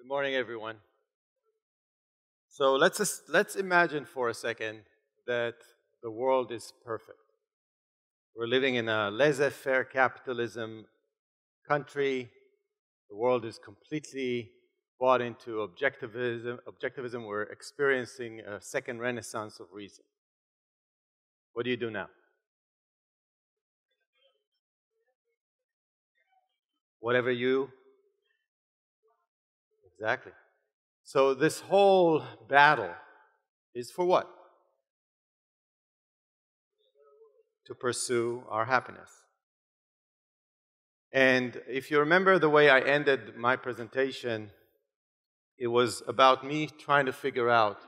Good morning, everyone. So let's imagine for a second that the world is perfect. We're living in a laissez-faire capitalism country. The world is completely bought into objectivism. We're experiencing a second renaissance of reason. What do you do now? Whatever you... Exactly. So this whole battle is for what? To pursue our happiness. And if you remember the way I ended my presentation, it was about me trying to figure out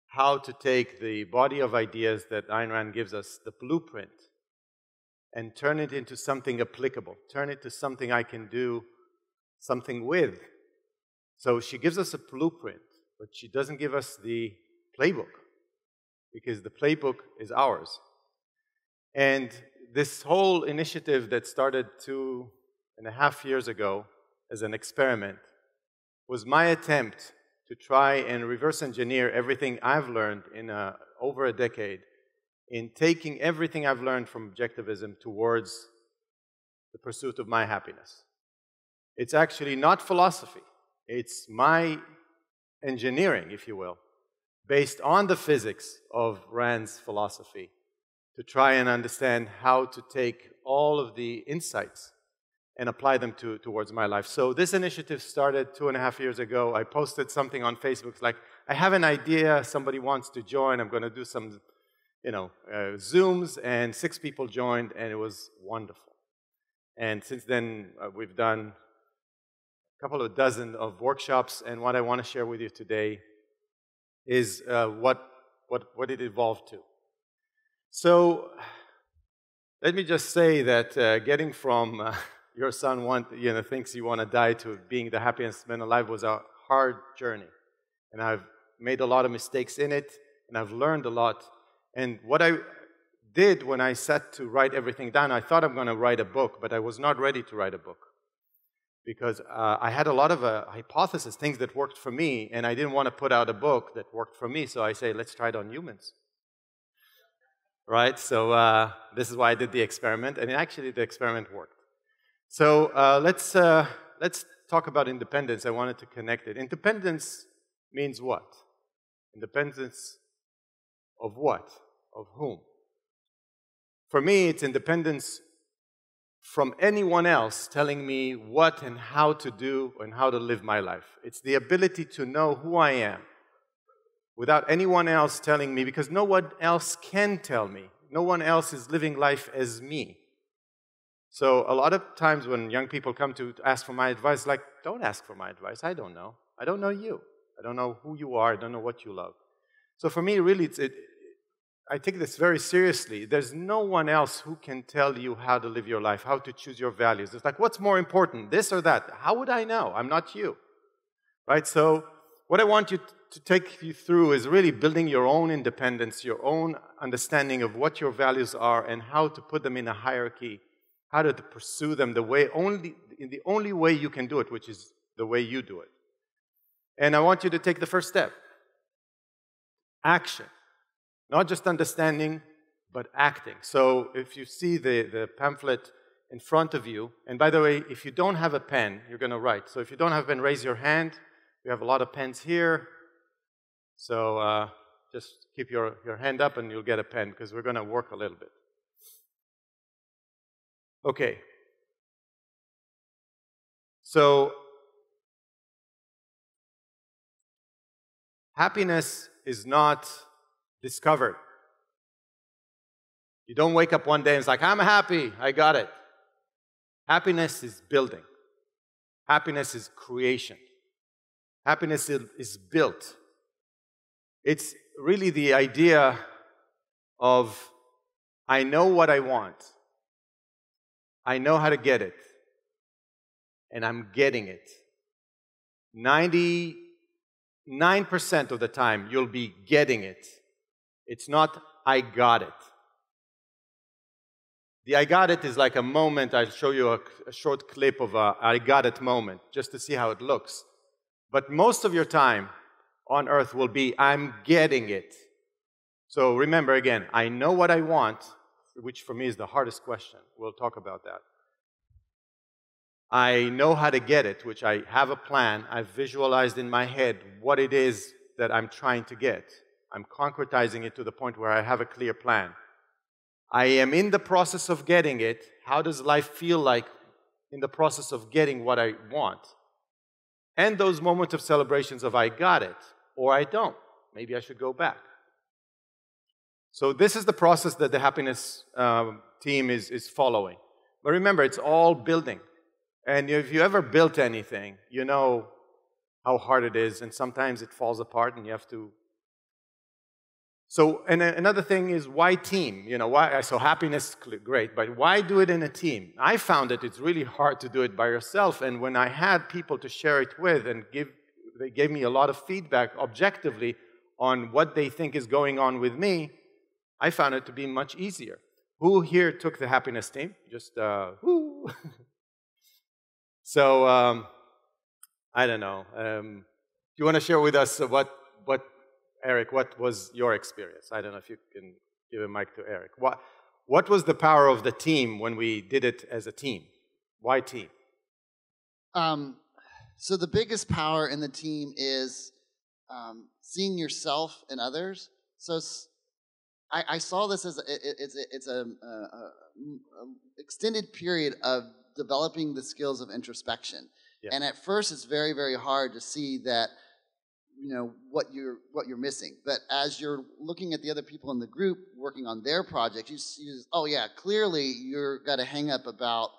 how to take the body of ideas that Ayn Rand gives us, the blueprint, and turn it into something applicable, turn it to something I can do something with. So she gives us a blueprint, but she doesn't give us the playbook, because the playbook is ours. And this whole initiative that started 2.5 years ago as an experiment was my attempt to try and reverse engineer everything I've learned in over a decade in taking everything I've learned from objectivism towards the pursuit of my happiness. It's actually not philosophy. It's my engineering, if you will, based on the physics of Rand's philosophy, to try and understand how to take all of the insights and apply them towards my life. So this initiative started 2.5 years ago. I posted something on Facebook like, I have an idea, somebody wants to join, I'm going to do some Zooms, and 6 people joined, and it was wonderful. And since then, we've done a couple of dozen of workshops, and what I want to share with you today is what it evolved to. So let me just say that getting from your son thinks you want to die to being the happiest man alive was a hard journey. And I've made a lot of mistakes in it, and I've learned a lot. And what I did when I sat to write everything down, I thought I'm going to write a book, but I was not ready to write a book. Because I had a lot of hypotheses, things that worked for me, and I didn't want to put out a book that worked for me, so I say, let's try it on humans. Right? So this is why I did the experiment, and actually the experiment worked. So let's talk about independence. I wanted to connect it. Independence means what? Independence of what? Of whom? For me, it's independence from anyone else telling me what and how to do and how to live my life. It's the ability to know who I am without anyone else telling me, because no one else can tell me. No one else is living life as me. So a lot of times when young people come to ask for my advice, like, don't ask for my advice. I don't know. I don't know you. I don't know who you are. I don't know what you love. So for me, really, I take this very seriously. There's no one else who can tell you how to live your life, how to choose your values. It's like, what's more important, this or that? How would I know? I'm not you. Right? So what I want you to take you through is really building your own independence, your own understanding of what your values are and how to put them in a hierarchy, how to pursue them in the only way you can do it, which is the way you do it. And I want you to take the first step. Action. Not just understanding, but acting. So if you see the pamphlet in front of you, and by the way, if you don't have a pen, you're going to write. So if you don't have a pen, raise your hand. We have a lot of pens here. So just keep your hand up and you'll get a pen, because we're going to work a little bit. Okay. So happiness is not discovered. You don't wake up one day and it's like, I'm happy, I got it. Happiness is building. Happiness is creation. Happiness is built. It's really the idea of, I know what I want. I know how to get it. And I'm getting it. 99% of the time, you'll be getting it. It's not, I got it. The I got it is like a moment. I'll show you a short clip of a I got it moment, just to see how it looks. But most of your time on earth will be, I'm getting it. So remember again, I know what I want, which for me is the hardest question. We'll talk about that. I know how to get it, which I have a plan. I've visualized in my head what it is that I'm trying to get. I'm concretizing it to the point where I have a clear plan. I am in the process of getting it. How does life feel like in the process of getting what I want? And those moments of celebrations of I got it, or I don't. Maybe I should go back. So this is the process that the happiness team is following. But remember, it's all building. And if you ever built anything, you know how hard it is, and sometimes it falls apart and you have to. So, and another thing is, why team? You know, why? So happiness, great, but why do it in a team? I found that it's really hard to do it by yourself, and when I had people to share it with and they gave me a lot of feedback objectively on what they think is going on with me, I found it to be much easier. Who here took the happiness team? Just, whoo! So, I don't know. Do you want to share with us Eric, what was your experience? I don't know if you can give a mic to Eric. What was the power of the team when we did it as a team? Why team? So the biggest power in the team is seeing yourself and others. So I saw this as it's an extended period of developing the skills of introspection. Yeah. And at first, it's very, very hard to see that, you know, what you're missing. But as you're looking at the other people in the group working on their projects, you see, oh yeah, clearly you're got a hang up about,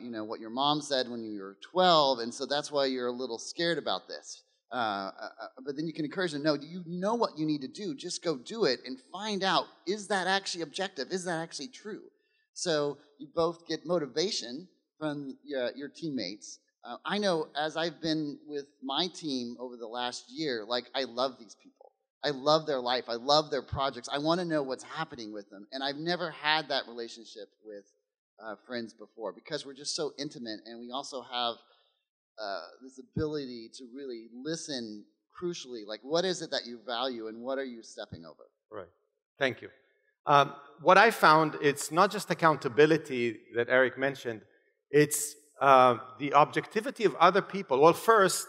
you know, what your mom said when you were 12, and so that's why you're a little scared about this. But then you can encourage them, no, do you know what you need to do? Just go do it and find out, is that actually objective? Is that actually true? So you both get motivation from your teammates. I know as I've been with my team over the last year, like, I love these people. I love their life. I love their projects. I want to know what's happening with them. And I've never had that relationship with friends before because we're just so intimate, and we also have this ability to really listen crucially. Like, what is it that you value and what are you stepping over? Right. Thank you. What I found, it's not just accountability that Eric mentioned, it's the objectivity of other people. Well, first,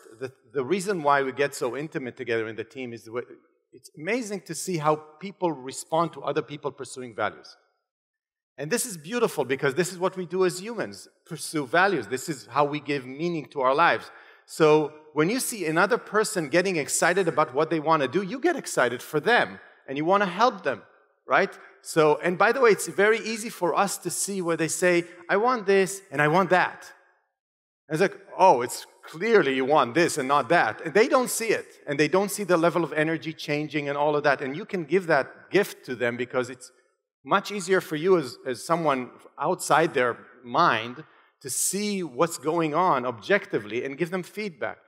the reason why we get so intimate together in the team is it's amazing to see how people respond to other people pursuing values. And this is beautiful because this is what we do as humans, pursue values. This is how we give meaning to our lives. So when you see another person getting excited about what they want to do, you get excited for them and you want to help them, right? So, and by the way, it's very easy for us to see where they say, I want this and I want that. And it's like, oh, it's clearly you want this and not that. And they don't see it. And they don't see the level of energy changing and all of that. And you can give that gift to them because it's much easier for you as someone outside their mind to see what's going on objectively and give them feedback.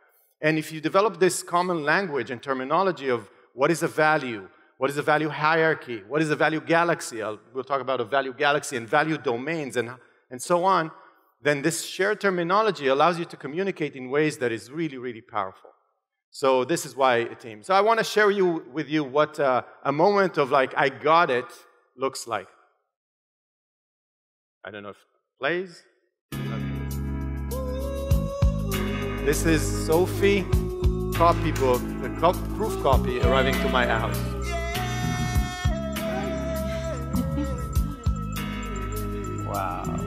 And if you develop this common language and terminology of what is a value, what is a value hierarchy, what is a value galaxy, we'll talk about a value galaxy and value domains and so on, then this shared terminology allows you to communicate in ways that is really, really powerful. So this is why a team. So I want to share with you what a moment of like, I got it, looks like. I don't know if it plays. This is Sophie copybook, the proof copy arriving to my house. Wow.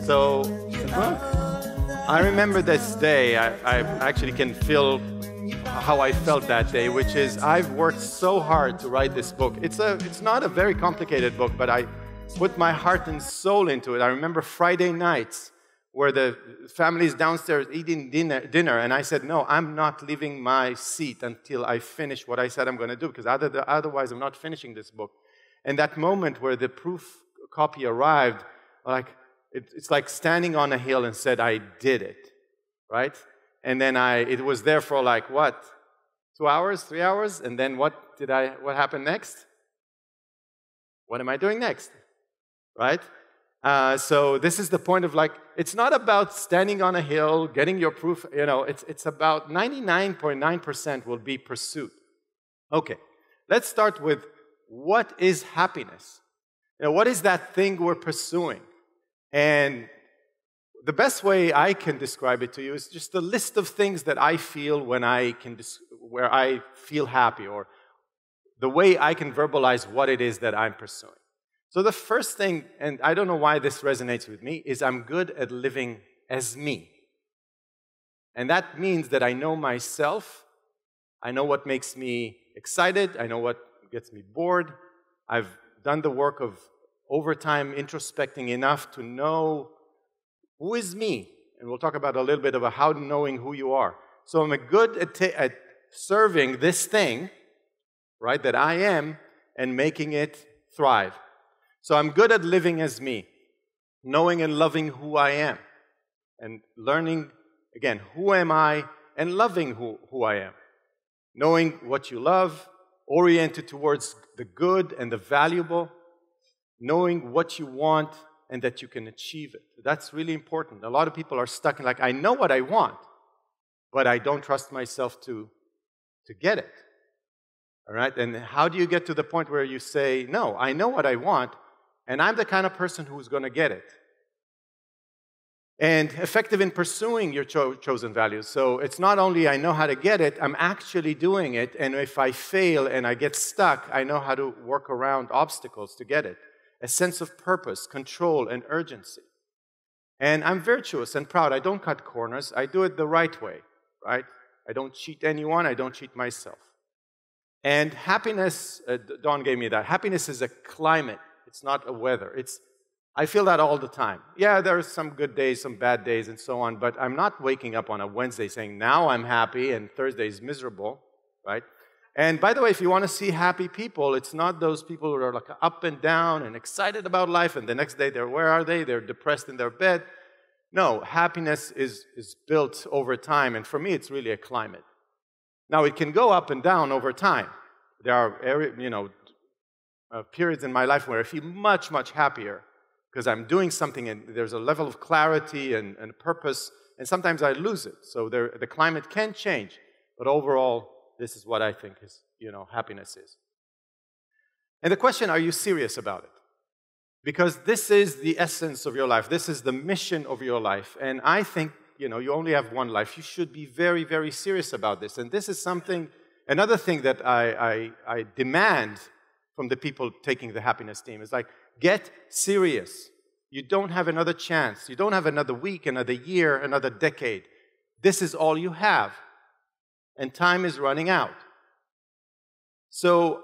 So, I remember this day. I actually can feel how I felt that day, which is I've worked so hard to write this book. It's not a very complicated book, but I put my heart and soul into it. I remember Friday nights where the family's downstairs eating dinner, and I said, no, I'm not leaving my seat until I finish what I said I'm going to do, because otherwise I'm not finishing this book. And that moment where the proof copy arrived, like, it's like standing on a hill and said, I did it, right? And then it was there for like, what, 2 hours, 3 hours? And then what happened next? What am I doing next? Right? So this is the point of like, it's not about standing on a hill, getting your proof, you know, it's about 99.9% will be pursuit. Okay, let's start with what is happiness? You know, what is that thing we're pursuing? And the best way I can describe it to you is just a list of things that I feel when where I feel happy, or the way I can verbalize what it is that I'm pursuing. So the first thing, and I don't know why this resonates with me, is I'm good at living as me. And that means that I know myself, I know what makes me excited, I know what gets me bored. I've done the work of over time introspecting enough to know who is me. And we'll talk about a little bit about how knowing who you are. So I'm good at serving this thing, right, that I am, and making it thrive. So I'm good at living as me, knowing and loving who I am, and learning, again, who am I, and loving who I am. Knowing what you love, oriented towards the good and the valuable, knowing what you want and that you can achieve it. That's really important. A lot of people are stuck in like, I know what I want, but I don't trust myself to get it. All right? And how do you get to the point where you say, no, I know what I want, and I'm the kind of person who's going to get it? And effective in pursuing your chosen values. So it's not only I know how to get it, I'm actually doing it, and if I fail and I get stuck, I know how to work around obstacles to get it. A sense of purpose, control, and urgency. And I'm virtuous and proud. I don't cut corners. I do it the right way, right? I don't cheat anyone. I don't cheat myself. And happiness, Dawn gave me that. Happiness is a climate. It's not a weather. I feel that all the time. Yeah, there are some good days, some bad days, and so on, but I'm not waking up on a Wednesday saying, now I'm happy, and Thursday is miserable, right? And by the way, if you want to see happy people, it's not those people who are like up and down and excited about life, and the next day where are they? They're depressed in their bed. No, happiness is built over time, and for me, it's really a climate. Now, it can go up and down over time. There are, periods in my life where I feel much, much happier because I'm doing something, and there's a level of clarity and purpose, and sometimes I lose it. So the climate can change, but overall, this is what I think is, happiness is. And the question, are you serious about it? Because this is the essence of your life. This is the mission of your life. And I think, you only have one life. You should be very, very serious about this. And this is another thing that I demand from the people taking the happiness team is like, get serious. You don't have another chance. You don't have another week, another year, another decade. This is all you have. And time is running out. So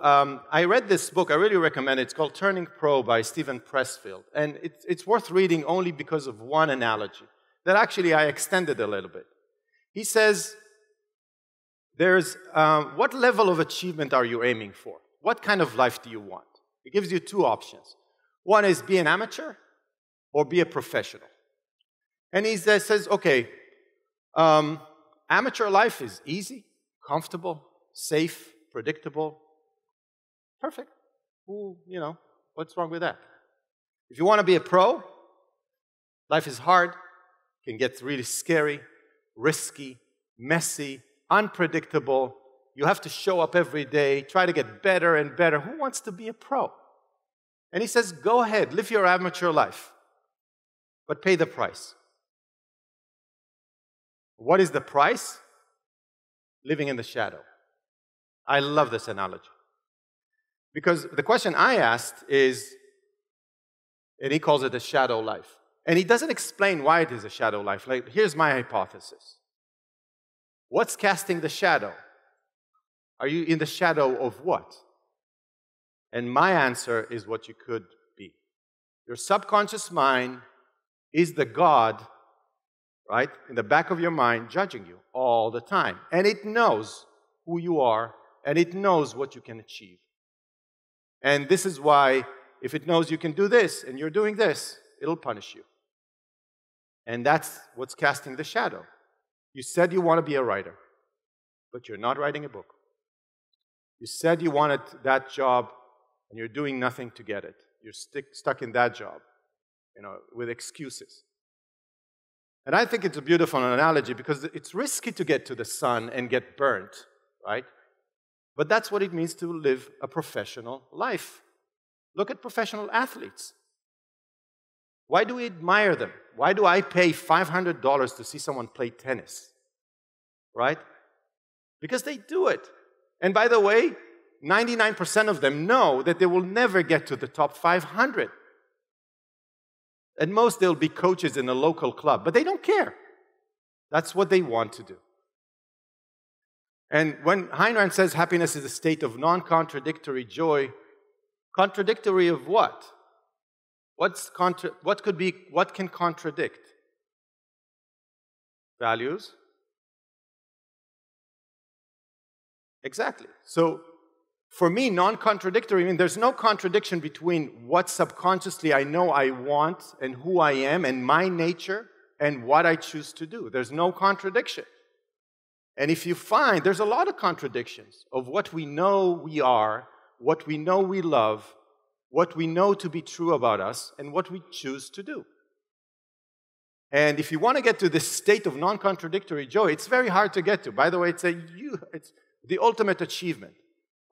I read this book. I really recommend it. It's called Turning Pro by Steven Pressfield. And it's worth reading only because of one analogy that actually I extended a little bit. He says, what level of achievement are you aiming for? What kind of life do you want? It gives you two options. One is be an amateur or be a professional. And he says, okay, amateur life is easy, comfortable, safe, predictable, perfect. What's wrong with that? If you want to be a pro, life is hard, can get really scary, risky, messy, unpredictable. You have to show up every day, try to get better and better. Who wants to be a pro? And he says, go ahead, live your amateur life, but pay the price. What is the price? Living in the shadow. I love this analogy. Because the question I asked is, and he calls it a shadow life. And he doesn't explain why it is a shadow life. Like, here's my hypothesis. What's casting the shadow? Are you in the shadow of what? And my answer is what you could be. Your subconscious mind is the God, right, in the back of your mind, judging you all the time. And it knows who you are, and it knows what you can achieve. And this is why, if it knows you can do this, and you're doing this, it'll punish you. And that's what's casting the shadow. You said you want to be a writer, but you're not writing a book. You said you wanted that job, and you're doing nothing to get it. You're stuck in that job, with excuses. And I think it's a beautiful analogy because it's risky to get to the sun and get burnt, right? But that's what it means to live a professional life. Look at professional athletes. Why do we admire them? Why do I pay $500 to see someone play tennis? Right? Because they do it. And by the way, 99% of them know that they will never get to the top 500. At most, they'll be coaches in a local club, but they don't care. That's what they want to do. And when Ayn Rand says happiness is a state of non-contradictory joy, contradictory of what? What can contradict? Values? Exactly. So, for me, non-contradictory means there's no contradiction between what subconsciously I know I want and who I am and my nature and what I choose to do. There's no contradiction. And if you find, there's a lot of contradictions of what we know we are, what we know we love, what we know to be true about us, and what we choose to do. And if you want to get to this state of non-contradictory joy, it's very hard to get to. By the way, it's the ultimate achievement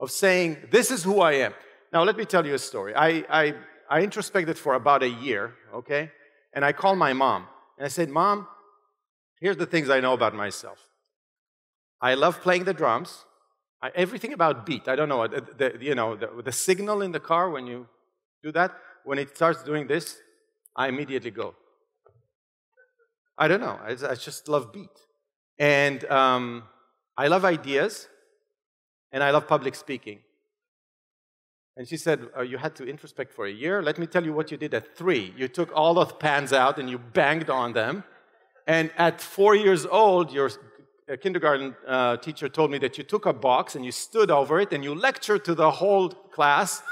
of saying, this is who I am. Now, let me tell you a story. I introspected for about a year, okay? And I called my mom. And I said, Mom, here's the things I know about myself. I love playing the drums. Everything about beat. I don't know, the signal in the car when you do that, when it starts doing this, I immediately go. I don't know. I just love beat. And I love ideas. And I love public speaking. And she said, you had to introspect for a year? Let me tell you what you did at 3. You took all the pans out and you banged on them. And at 4 years old, your kindergarten teacher told me that you took a box and you stood over it and you lectured to the whole class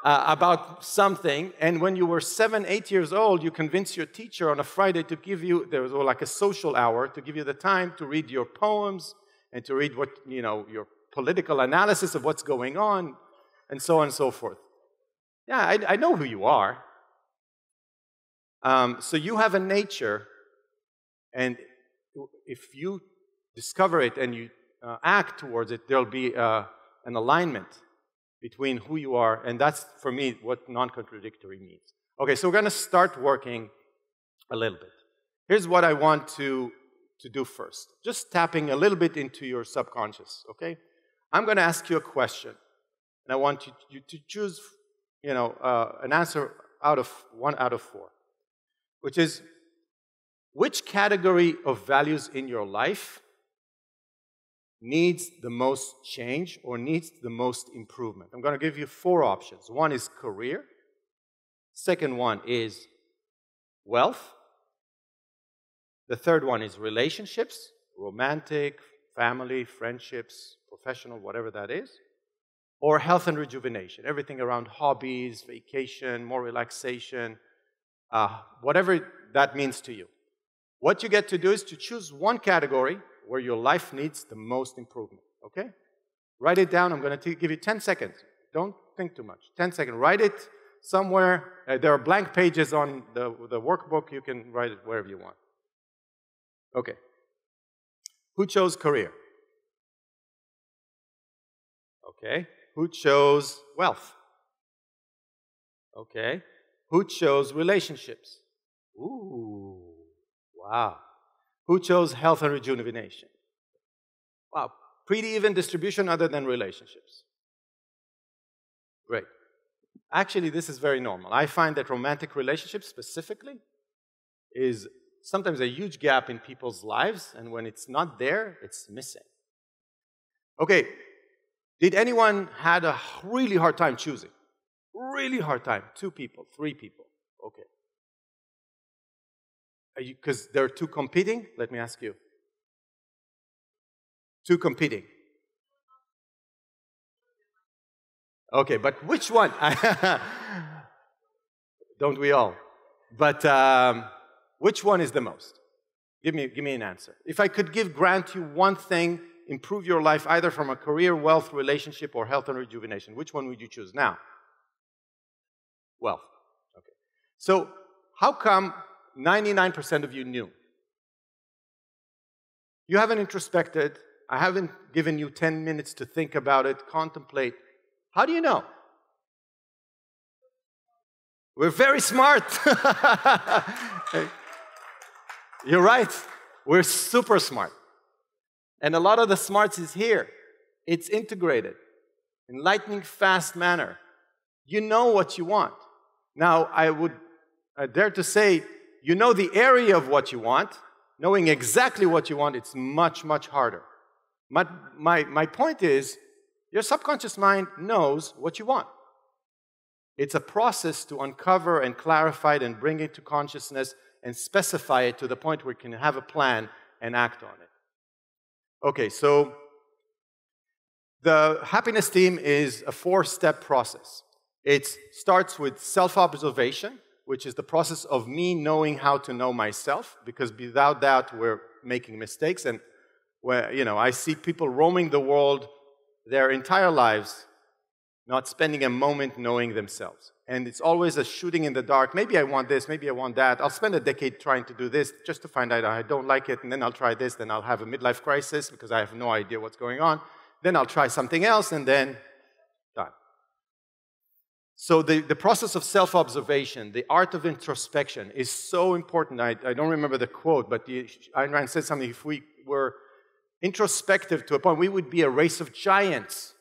about something. And when you were 7, 8 years old, you convinced your teacher on a Friday to give you, there was like a social hour, to give you the time to read your poems and to read what, your political analysis of what's going on, and so on and so forth. Yeah, I know who you are. So you have a nature, and if you discover it and you act towards it, there'll be an alignment between who you are, and that's, for me, what non-contradictory means. Okay, so we're going to start working a little bit. Here's what I want to do first. Just tapping a little bit into your subconscious, okay? I'm going to ask you a question, and I want you to choose, an answer one out of 4, which is, which category of values in your life needs the most change or needs the most improvement? I'm going to give you 4 options. One is career. Second one is wealth. The third one is relationships, romantic, family, friendships, professional, whatever that is. Or health and rejuvenation, everything around hobbies, vacation, more relaxation, whatever that means to you. What you get to do is to choose one category where your life needs the most improvement, okay? Write it down. I'm going to give you 10 seconds. Don't think too much. 10 seconds. Write it somewhere. There are blank pages on the workbook. You can write it wherever you want. Okay. Who chose career? Okay. Who chose wealth? Okay. Who chose relationships? Ooh, wow. Who chose health and rejuvenation? Wow, pretty even distribution other than relationships. Great. Actually, this is very normal. I find that romantic relationships specifically is sometimes a huge gap in people's lives, and when it's not there, it's missing. Okay, did anyone had a really hard time choosing? Really hard time. 2 people, 3 people. Okay. Because there are 2 competing? Let me ask you. 2 competing. Okay, but which one? Don't we all? But which one is the most? Give me an answer. If I could grant you one thing, improve your life either from a career, wealth, relationship, or health and rejuvenation, which one would you choose now? Wealth. Okay. So how come 99% of you knew? You haven't introspected. I haven't given you 10 minutes to think about it, contemplate. How do you know? We're very smart. You're right. We're super smart. And a lot of the smarts is here. It's integrated in lightning fast manner. You know what you want. Now, I dare to say, you know the area of what you want. Knowing exactly what you want, it's much, much harder. My point is, your subconscious mind knows what you want. It's a process to uncover and clarify it and bring it to consciousness and specify it to the point where you can have a plan and act on it. Okay, so the happiness team is a 4-step process. It starts with self-observation, which is the process of me knowing how to know myself, because without that, we're making mistakes. And I see people roaming the world their entire lives, not spending a moment knowing themselves. And it's always a shooting in the dark. Maybe I want this, maybe I want that. I'll spend a decade trying to do this just to find out I don't like it, and then I'll try this, then I'll have a midlife crisis because I have no idea what's going on. Then I'll try something else, and then done. So the process of self-observation, the art of introspection is so important. I don't remember the quote, but Ayn Rand said something, if we were introspective to a point, we would be a race of giants.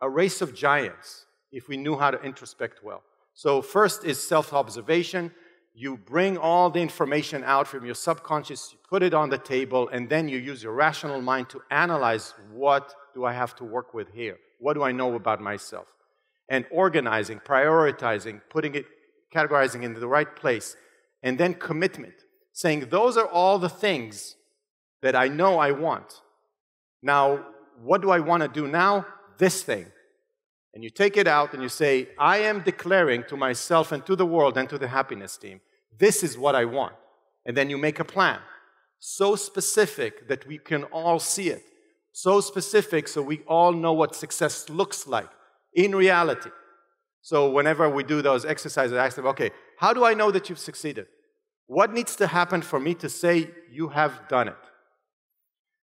A race of giants, if we knew how to introspect well. So first is self-observation. You bring all the information out from your subconscious, you put it on the table, and then you use your rational mind to analyze, what do I have to work with here? What do I know about myself? And organizing, prioritizing, putting it, categorizing into the right place. And then commitment, saying those are all the things that I know I want. Now, what do I want to do now? This thing. And you take it out and you say, I am declaring to myself and to the world and to the happiness team, this is what I want. And then you make a plan. So specific that we can all see it. So specific so we all know what success looks like in reality. So whenever we do those exercises, I ask them, okay, how do I know that you've succeeded? What needs to happen for me to say you have done it?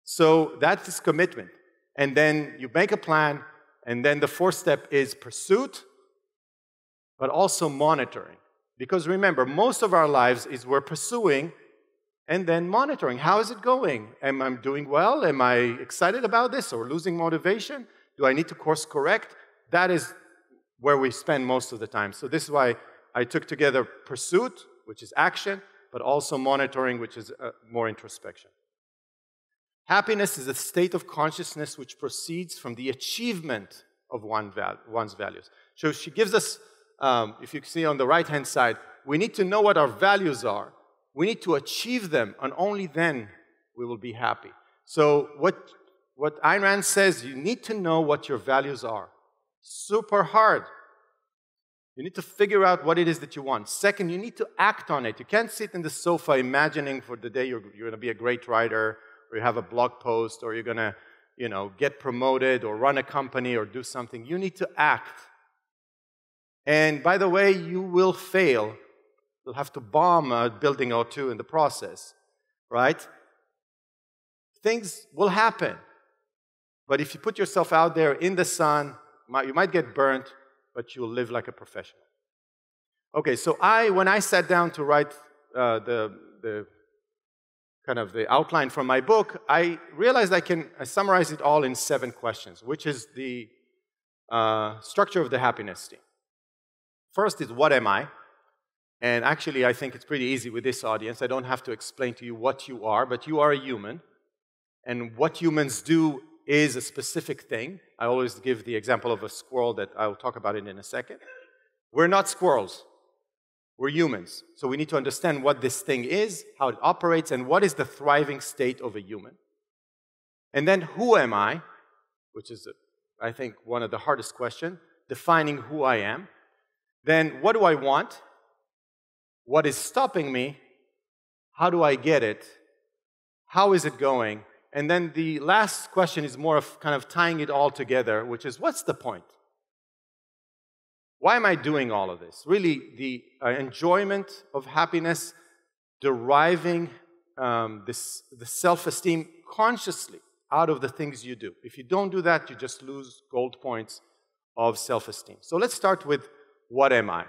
So that is commitment. And then you make a plan, and then the 4th step is pursuit, but also monitoring. Because remember, most of our lives is we're pursuing and then monitoring. How is it going? Am I doing well? Am I excited about this or losing motivation? Do I need to course correct? That is where we spend most of the time. So this is why I took together pursuit, which is action, but also monitoring, which is more introspection. Happiness is a state of consciousness which proceeds from the achievement of one's values. So she gives us, if you see on the right-hand side, we need to know what our values are. We need to achieve them, and only then we will be happy. So what Ayn Rand says, you need to know what your values are. Super hard. You need to figure out what it is that you want. Second, you need to act on it. You can't sit in the sofa imagining for the day you're going to be a great writer, or you have a blog post, or you're going to, get promoted, or run a company, or do something. You need to act. And by the way, you will fail. You'll have to bomb a building or two in the process, right? Things will happen. But if you put yourself out there in the sun, you might get burnt, but you'll live like a professional. Okay, so when I sat down to write the outline from my book, I realized I summarize it all in 7 questions, which is the structure of the happiness team. First is, what am I? And actually, I think it's pretty easy with this audience. I don't have to explain to you what you are, but you are a human. And what humans do is a specific thing. I always give the example of a squirrel that I'll talk about it in a second. We're not squirrels. We're humans. So we need to understand what this thing is, how it operates, and what is the thriving state of a human. And then, who am I? Which is, I think, one of the hardest questions, defining who I am. Then, what do I want? What is stopping me? How do I get it? How is it going? And then the last question is more of kind of tying it all together, which is, what's the point? Why am I doing all of this? Really, the enjoyment of happiness, deriving the self-esteem consciously out of the things you do. If you don't do that, you just lose gold points of self-esteem. So let's start with, what am I?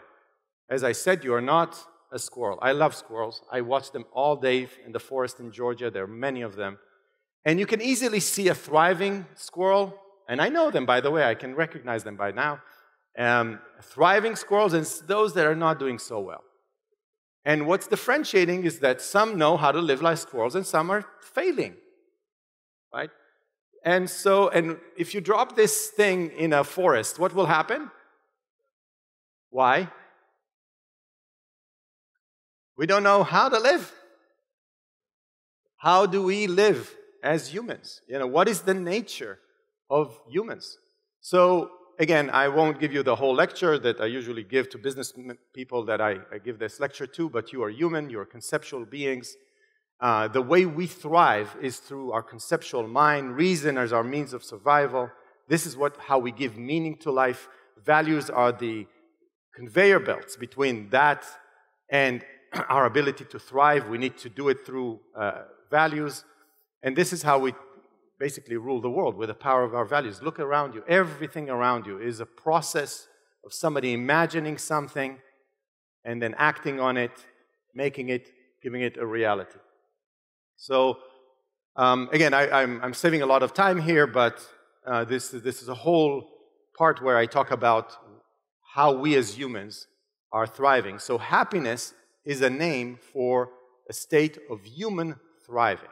As I said, you are not a squirrel. I love squirrels. I watch them all day in the forest in Georgia. There are many of them. And you can easily see a thriving squirrel, and I know them, by the way. I can recognize them by now. Thriving squirrels and those that are not doing so well. And what's differentiating is that some know how to live like squirrels and some are failing, right? And if you drop this thing in a forest, what will happen? Why? We don't know how to live. How do we live as humans? What is the nature of humans? So, again, I won't give you the whole lecture that I usually give to business people that I give this lecture to, but you are human, you are conceptual beings. The way we thrive is through our conceptual mind. Reason is our means of survival. This is how we give meaning to life. Values are the conveyor belts between that and our ability to thrive. We need to do it through values. And this is how we basically rule the world, with the power of our values. Look around you. Everything around you is a process of somebody imagining something and then acting on it, making it, giving it a reality. So, again, I'm saving a lot of time here, but this is a whole part where I talk about how we as humans are thriving. So happiness is a name for a state of human thriving.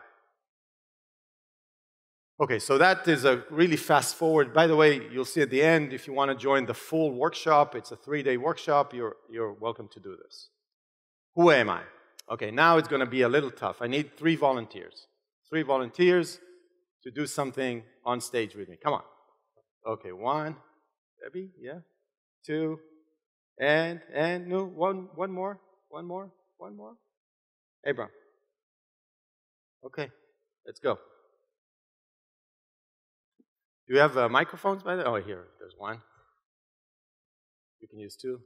Okay, so that is a really fast forward. By the way, you'll see at the end, if you want to join the full workshop, it's a 3-day workshop, you're welcome to do this. Who am I? Okay, now it's going to be a little tough. I need 3 volunteers. 3 volunteers to do something on stage with me. Come on. Okay, 1, Debbie, yeah, 2, and no, one more. Abram. Okay, let's go. Do you have microphones by the way? Oh, here, there's 1. You can use 2.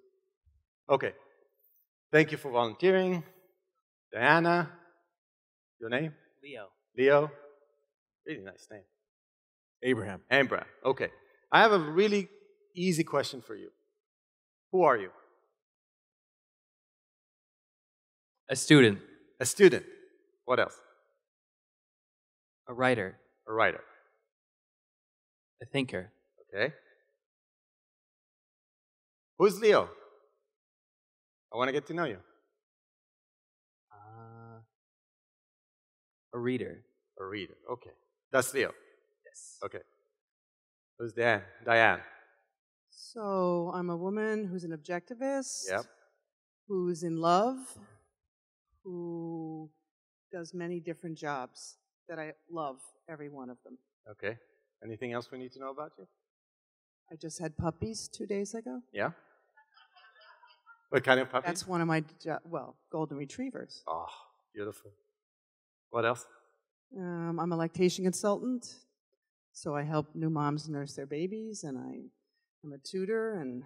Okay. Thank you for volunteering. Diana, your name? Leo. Leo. Really nice name. Abraham. Abraham. Okay. I have a really easy question for you. Who are you? A student. A student. What else? A writer. A writer. A thinker. Okay. Who's Leo? I want to get to know you. A reader. A reader. Okay. That's Leo. Yes. Okay. Who's Diane? Diane. So I'm a woman who's an objectivist. Yep. Who's in love. Who does many different jobs that I love, every one of them. Okay. Anything else we need to know about you? I just had puppies 2 days ago. Yeah? What kind of puppies? That's one of my, golden retrievers. Oh, beautiful. What else? I'm a lactation consultant, so I help new moms nurse their babies, and I'm a tutor and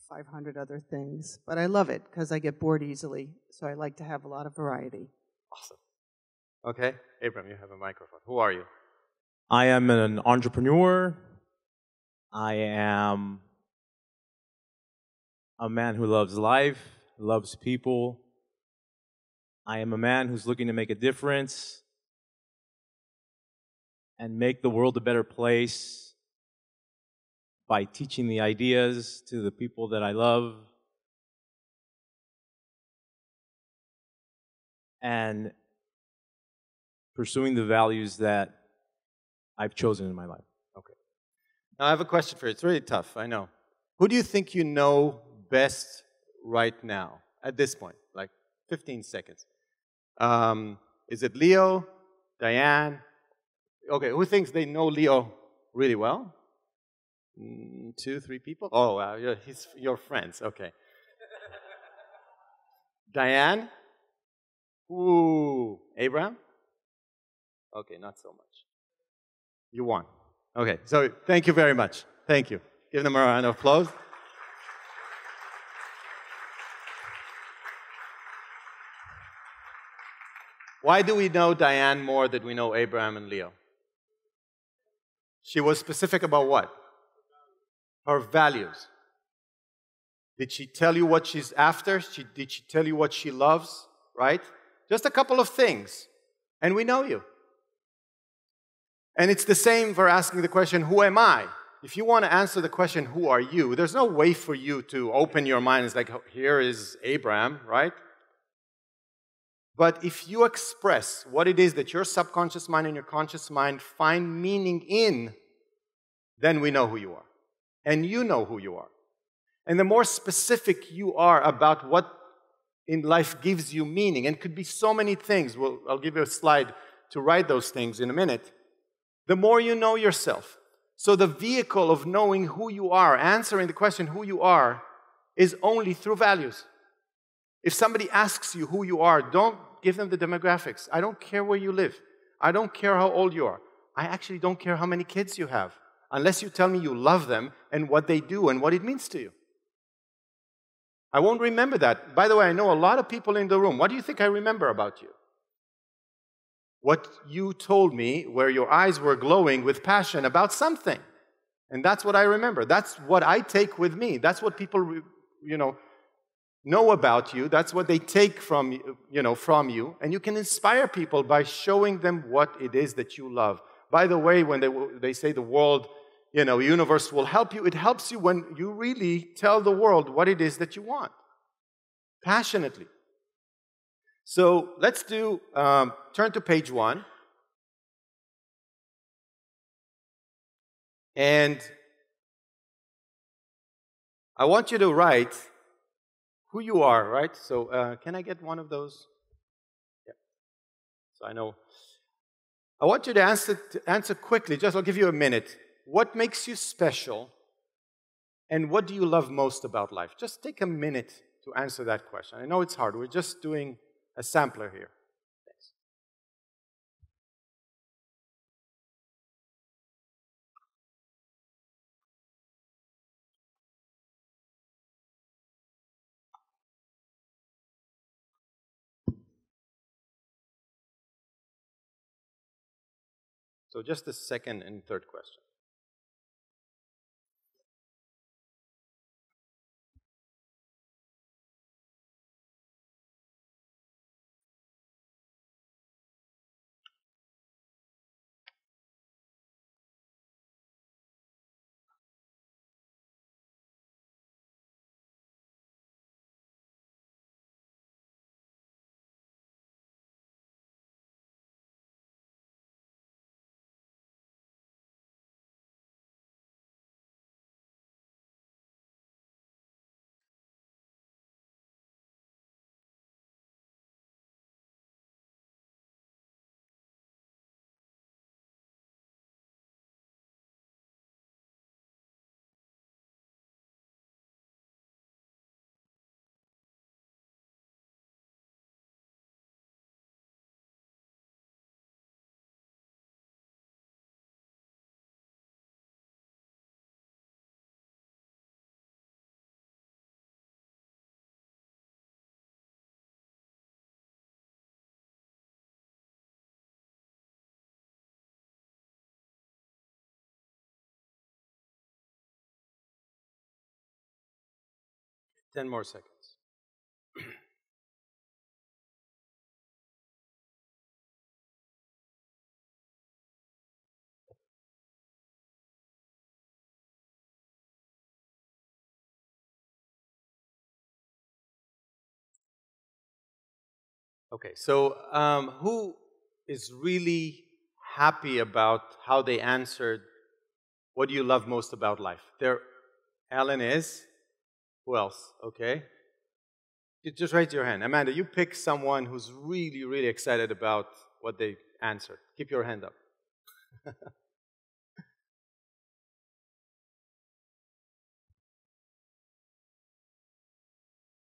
500 other things. But I love it because I get bored easily, so I like to have a lot of variety. Awesome. Okay. Abram, you have a microphone. Who are you? I am an entrepreneur. I am a man who loves life, loves people. I am a man who's looking to make a difference and make the world a better place by teaching the ideas to the people that I love and pursuing the values that I've chosen in my life. Okay. Now I have a question for you. It's really tough, I know. Who do you think you know best right now, at this point? Like 15 seconds. Is it Leo? Diane? Okay, who thinks they know Leo really well? 2, 3 people? Oh, wow, he's your friends. Okay. Diane? Ooh. Abraham? Okay, not so much. You won. Okay, so thank you very much. Thank you. Give them a round of applause. Why do we know Diane more than we know Abraham and Leo? She was specific about what? Her values. Did she tell you what she's after? Did she tell you what she loves? Right? Just a couple of things. And we know you. And it's the same for asking the question, who am I? If you want to answer the question, who are you? There's no way for you to open your mind. It's like, here is Abraham, right? But if you express what it is that your subconscious mind and your conscious mind find meaning in, then we know who you are. And you know who you are. And the more specific you are about what in life gives you meaning, and it could be so many things, I'll give you a slide to write those things in a minute, the more you know yourself. So the vehicle of knowing who you are, answering the question who you are, is only through values. If somebody asks you who you are, don't give them the demographics. I don't care where you live. I don't care how old you are. I actually don't care how many kids you have, unless you tell me you love them and what they do and what it means to you. I won't remember that. By the way, I know a lot of people in the room. What do you think I remember about you? What you told me, where your eyes were glowing with passion about something. And that's what I remember. That's what I take with me. That's what people, know about you. That's what they take from you. And you can inspire people by showing them what it is that you love. By the way, when they say the world, universe will help you, it helps you when you really tell the world what it is that you want. Passionately. So let's turn to page 1. And I want you to write who you are, right? So can I get one of those? Yeah. So I know. I want you to answer quickly, I'll give you a minute. What makes you special? And what do you love most about life? Just take a minute to answer that question. I know it's hard. We're just doing a sampler here. Thanks. So just the second and third question. Ten more seconds. Okay, so who is really happy about how they answered, what do you love most about life? Alan is. Who else? Okay. You just raise your hand. Amanda, you pick someone who's really, really excited about what they answered. Keep your hand up.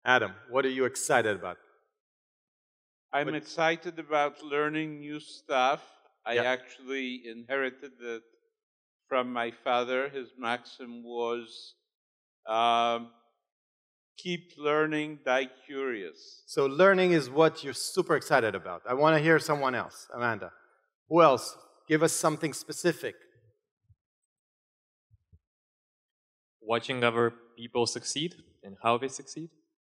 Adam, what are you excited about? I'm excited about learning new stuff. I actually inherited it from my father. His maxim was, keep learning, die curious. So learning is what you're super excited about. I want to hear someone else. Amanda. Who else? Give us something specific. Watching other people succeed and how they succeed.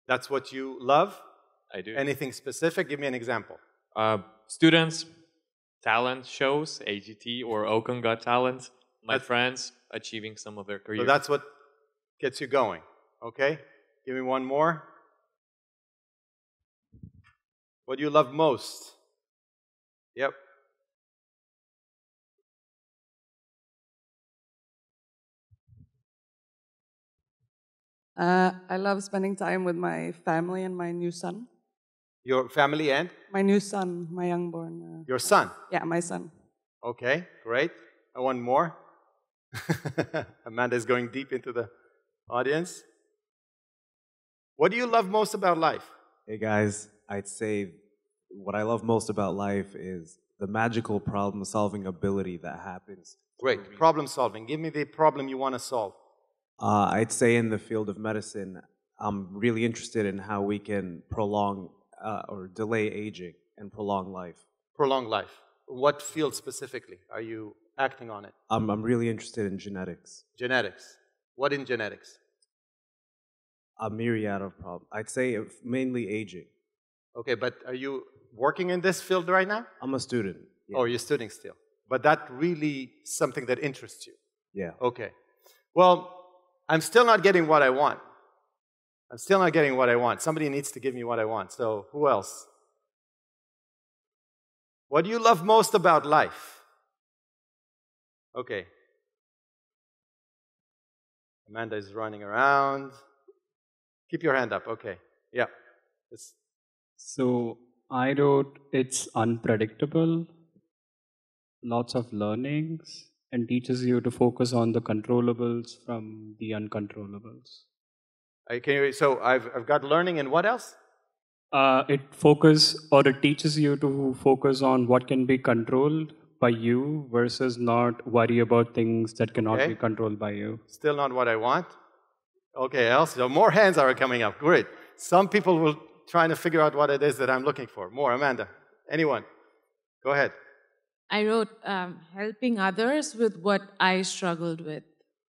That's what you love? I do. Anything specific? Give me an example. Students, talent shows, AGT or OCON Got Talent. My friends achieving some of their careers. So that's what gets you going. Okay? Give me one more. What do you love most? Yep. I love spending time with my family and my new son. Your family and? My new son, my youngborn. Your son? Yeah, my son. Okay, great. And one more. Amanda is going deep into the audience. What do you love most about life? Hey guys, I'd say what I love most about life is the magical problem-solving ability that happens. Great, problem solving. Give me the problem you want to solve. I'd say in the field of medicine, I'm really interested in how we can prolong or delay aging and prolong life. Prolong life. What field specifically are you acting on it? I'm really interested in genetics. Genetics. What in genetics? A myriad of problems. I'd say mainly aging. Okay, but are you working in this field right now? I'm a student. Yeah. Oh, you're studying still. But that really something that interests you? Yeah. Okay. Well, I'm still not getting what I want. I'm still not getting what I want. Somebody needs to give me what I want. So who else? What do you love most about life? Okay. Amanda is running around. Keep your hand up. Okay. Yeah. So I wrote, it's unpredictable, lots of learnings, and teaches you to focus on the controllables from the uncontrollables. So I've got learning and what else? It teaches you to focus on what can be controlled by you versus not worry about things that cannot be controlled by you. Still not what I want. Okay, else? So more hands are coming up. Great. Some people will try to figure out what it is that I'm looking for. More, Amanda. Anyone? Go ahead. I wrote helping others with what I struggled with.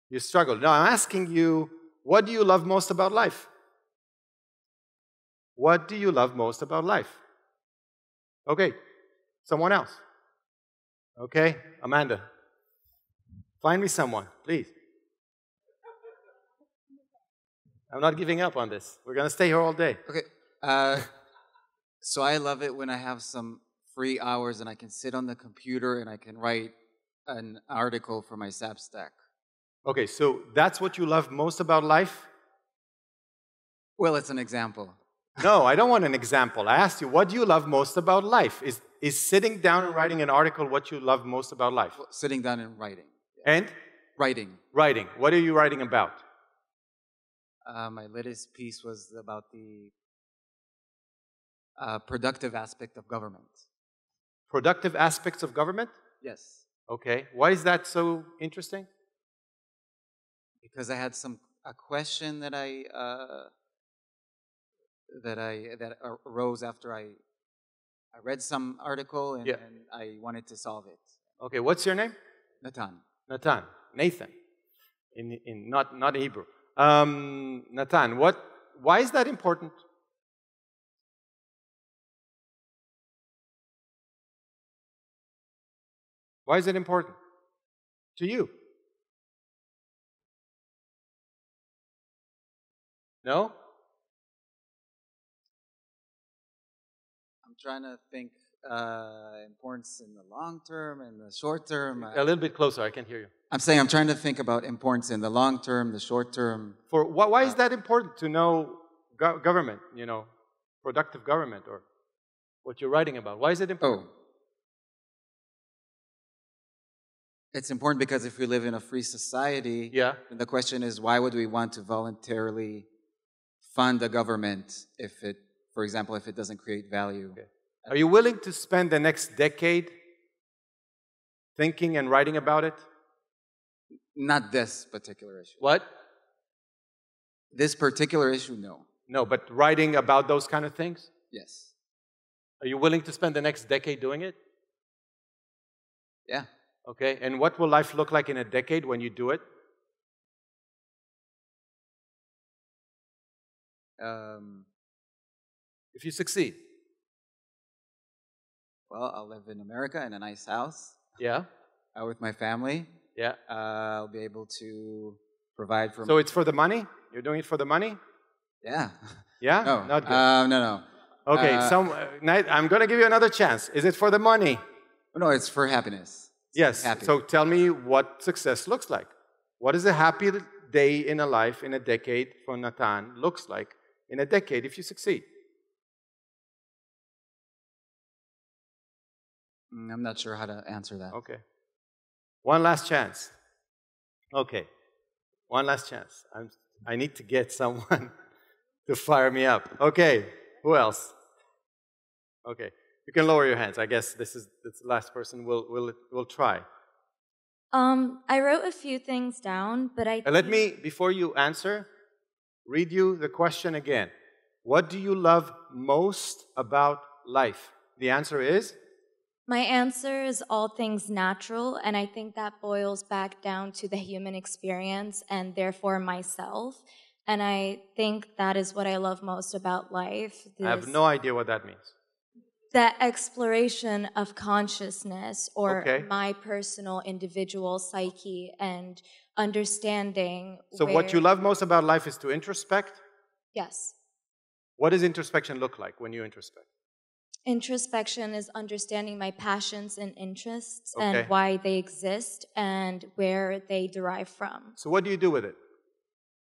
You struggled. Now I'm asking you, what do you love most about life? What do you love most about life? Okay, someone else. Okay, Amanda. Find me someone, please. I'm not giving up on this. We're going to stay here all day. Okay. So I love it when I have some free hours and I can sit on the computer and I can write an article for my Substack. Okay, so that's what you love most about life? Well, it's an example. No, I don't want an example. I asked you, what do you love most about life? Is sitting down and writing an article what you love most about life? Well, sitting down and writing. And? Writing. Writing. What are you writing about? My latest piece was about the productive aspect of government. Productive aspects of government? Yes. Okay. Why is that so interesting? Because I had a question that arose after I read some article and I wanted to solve it. Okay. What's your name? Nathan. Nathan. Nathan. Not Hebrew. Nathan. Why is that important? Why is it important to you? No? I'm trying to think importance in the long term and the short term. A little bit closer, I can hear you. I'm saying I'm trying to think about importance in the long term, the short term. Why is that important to know government, productive government, or what you're writing about? Why is it important? It's important because if we live in a free society, then the question is, why would we want to voluntarily fund a government if it, for example, if it doesn't create value? Okay. Are you willing to spend the next decade thinking and writing about it? Not this particular issue. What? This particular issue, no. No, but writing about those kind of things? Yes. Are you willing to spend the next decade doing it? Yeah. Okay, and what will life look like in a decade when you do it? If you succeed. Well, I'll live in America in a nice house. Yeah. With my family. Yeah. I'll be able to provide for. So it's for the money? You're doing it for the money? Yeah. Yeah? No. Not good. No. Okay, I'm going to give you another chance. Is it for the money? No, it's for happiness. Yes. So tell me what success looks like. What is a happy day in a life, in a decade, for Natan looks like in a decade if you succeed? I'm not sure how to answer that. Okay. One last chance. Okay. One last chance. I need to get someone to fire me up. Okay. Who else? Okay. You can lower your hands. I guess this is the last person. We'll try. I wrote a few things down, but Let me, before you answer, read you the question again. What do you love most about life? The answer is? My answer is all things natural, and I think that boils back down to the human experience and therefore myself. And I think that is what I love most about life. I have no idea what that means. That exploration of consciousness or my personal individual psyche and understanding. So what you love most about life is to introspect? Yes. What does introspection look like when you introspect? Introspection is understanding my passions and interests and why they exist and where they derive from. So what do you do with it?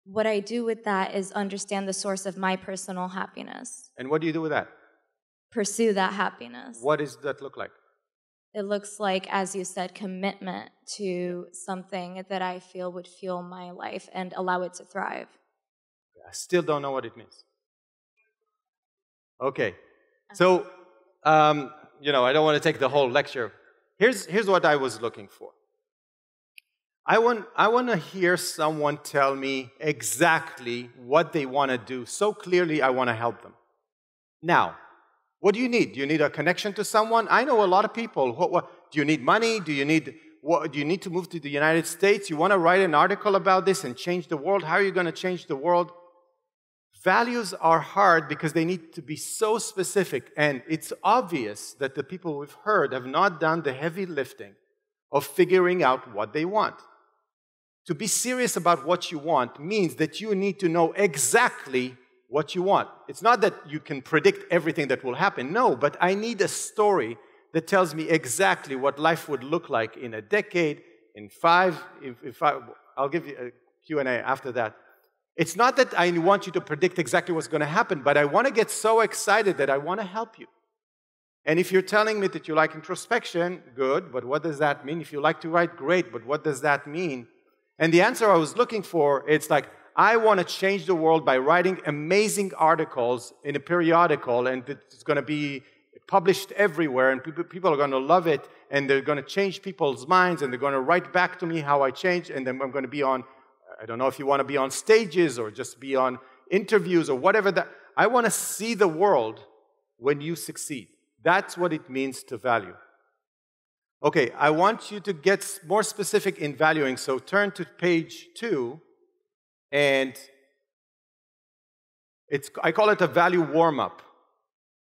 What I do with that is understand the source of my personal happiness. And what do you do with that? Pursue that happiness. What does that look like? It looks like, as you said, commitment to something that I feel would fuel my life and allow it to thrive. I still don't know what it means. Okay. So, I don't want to take the whole lecture. Here's what I was looking for. I want to hear someone tell me exactly what they want to do. So clearly, I want to help them. Now, what do you need? Do you need a connection to someone? I know a lot of people. Do you need money? Do you need to move to the United States? You want to write an article about this and change the world? How are you going to change the world? Values are hard because they need to be so specific. And it's obvious that the people we've heard have not done the heavy lifting of figuring out what they want. To be serious about what you want means that you need to know exactly what you want. It's not that you can predict everything that will happen. No, but I need a story that tells me exactly what life would look like in a decade, in 5, I'll give you a Q&A after that. It's not that I want you to predict exactly what's going to happen, but I want to get so excited that I want to help you. And if you're telling me that you like introspection, good, but what does that mean? If you like to write, great, but what does that mean? And the answer I was looking for, it's like, I want to change the world by writing amazing articles in a periodical, and it's going to be published everywhere, and people are going to love it, and they're going to change people's minds, and they're going to write back to me how I changed, and then I'm going to be on, I don't know if you want to be on stages or just be on interviews or whatever that. I want to see the world when you succeed. That's what it means to value. Okay, I want you to get more specific in valuing, so turn to page 2, and I call it a value warm-up.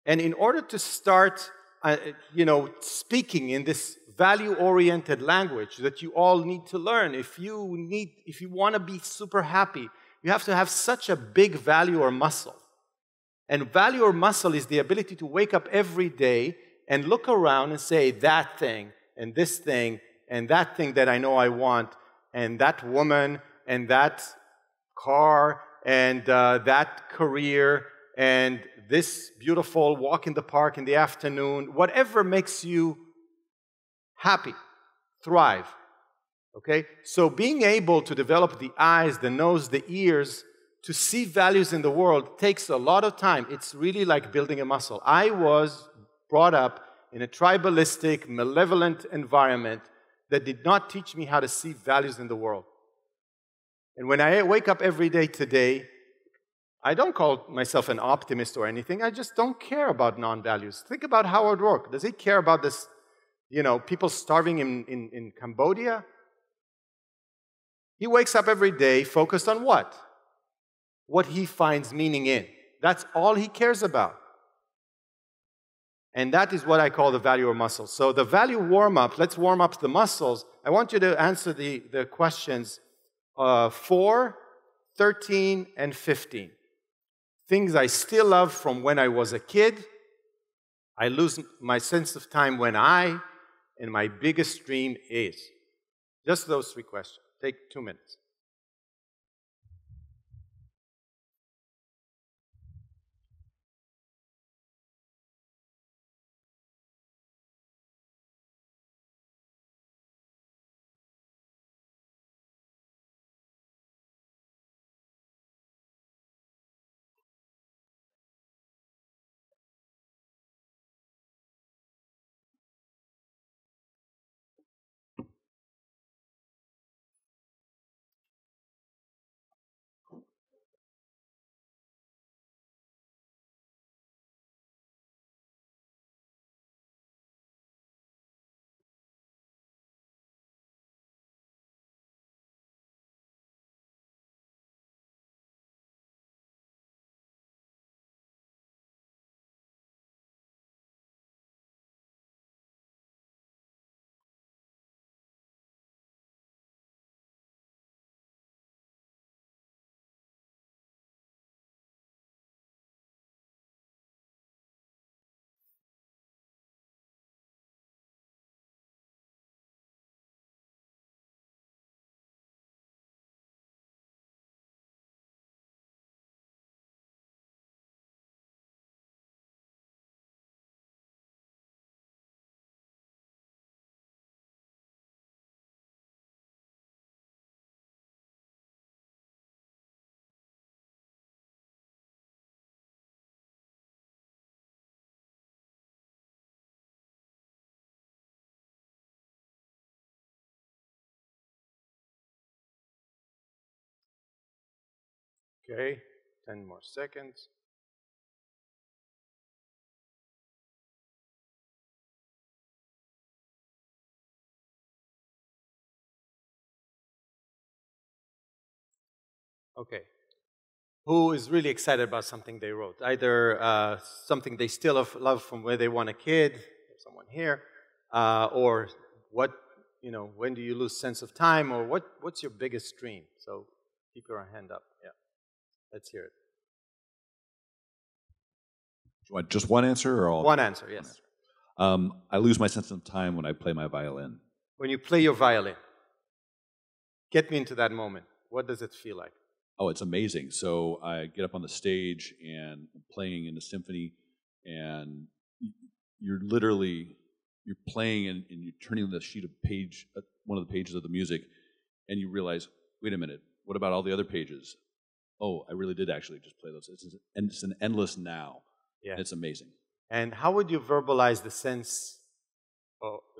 And in order to start, speaking in this value-oriented language that you all need to learn, if you want to be super happy, you have to have such a big value or muscle. And value or muscle is the ability to wake up every day and look around and say, that thing, and this thing, and that thing that I know I want, and that woman, and that car, and that career, and this beautiful walk in the park in the afternoon, whatever makes you happy, thrive, okay? So being able to develop the eyes, the nose, the ears, to see values in the world takes a lot of time. It's really like building a muscle. I was brought up in a tribalistic, malevolent environment that did not teach me how to see values in the world. And when I wake up every day today, I don't call myself an optimist or anything. I just don't care about non-values. Think about Howard Rourke. Does he care about this, people starving in Cambodia? He wakes up every day focused on what? What he finds meaning in. That's all he cares about. And that is what I call the value or muscle. So the value warm-up, let's warm up the muscles. I want you to answer the questions 4, 13, and 15. Things I still love from when I was a kid. I lose my sense of time when and my biggest dream is. Just those 3 questions. Take 2 minutes. Okay, 10 more seconds. Okay. Who is really excited about something they wrote? Either something they still love from where they were a kid, someone here, or what, when do you lose sense of time, or what's your biggest dream? So keep your hand up. Yeah. Let's hear it. Do you want just one answer or all? One answer, yes. I lose my sense of time when I play my violin. When you play your violin, get me into that moment. What does it feel like? Oh, it's amazing. So I get up on the stage and I'm playing in a symphony, and you're playing and you're turning the sheet of page, one of the pages of the music, and you realize, wait a minute, what about all the other pages? Oh, I really did actually just play those. It's an endless now. Yeah. It's amazing. And how would you verbalize the sense,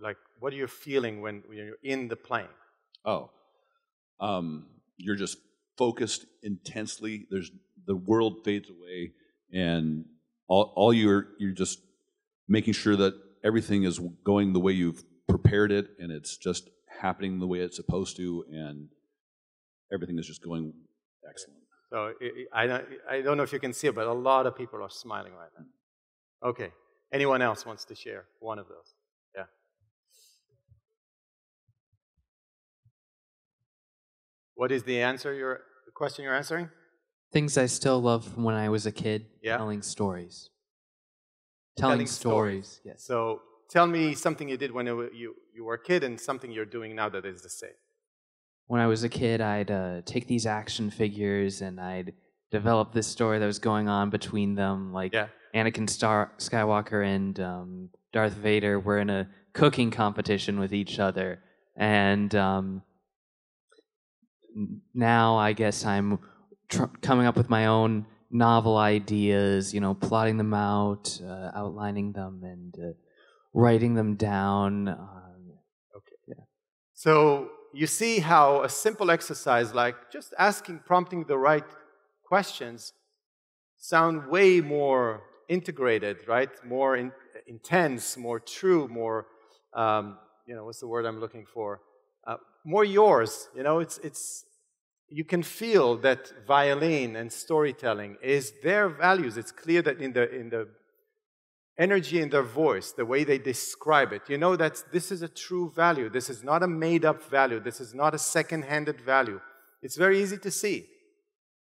like what are you feeling when you're in the playing? Oh, you're just focused intensely. The world fades away, and all you're just making sure that everything is going the way you've prepared it, and it's just happening the way it's supposed to, and everything is just going excellent. So I don't know if you can see it, but a lot of people are smiling right now. Okay. Anyone else wants to share one of those? Yeah. What is the answer? The question you're answering? Things I still love from when I was a kid. Yeah. Telling stories. Telling stories. Yes. So tell me something you did when you were a kid and something you're doing now that is the same. When I was a kid, I'd take these action figures and I'd develop this story that was going on between them, like Anakin Skywalker and Darth Vader were in a cooking competition with each other, and now I guess I'm coming up with my own novel ideas, plotting them out, outlining them, and writing them down. Okay. Yeah. So you see how a simple exercise like just prompting the right questions sound way more integrated, right? More intense, more true, more, what's the word I'm looking for? More yours. You can feel that violin and storytelling is their values. It's clear that in the energy in their voice, the way they describe it, you know that this is a true value. This is not a made-up value. This is not a second-handed value. It's very easy to see.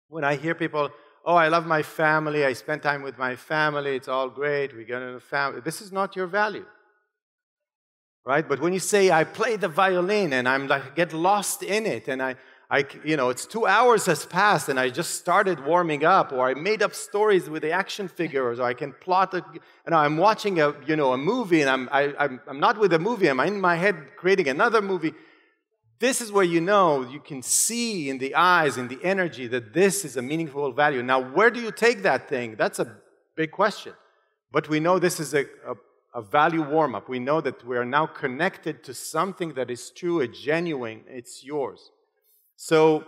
When I hear people, oh, I love my family, I spend time with my family, it's all great, we get in a family. This is not your value. Right? But when you say, I play the violin and I'm like, get lost in it, and it's 2 hours has passed and I just started warming up, or I made up stories with the action figures, or I can plot I'm watching a movie and I'm not with a movie, I'm in my head creating another movie. This is where you can see in the eyes, in the energy, that this is a meaningful value. Now, where do you take that thing? That's a big question. But we know this is a value warm-up. We know that we are now connected to something that is true, a genuine, it's yours. So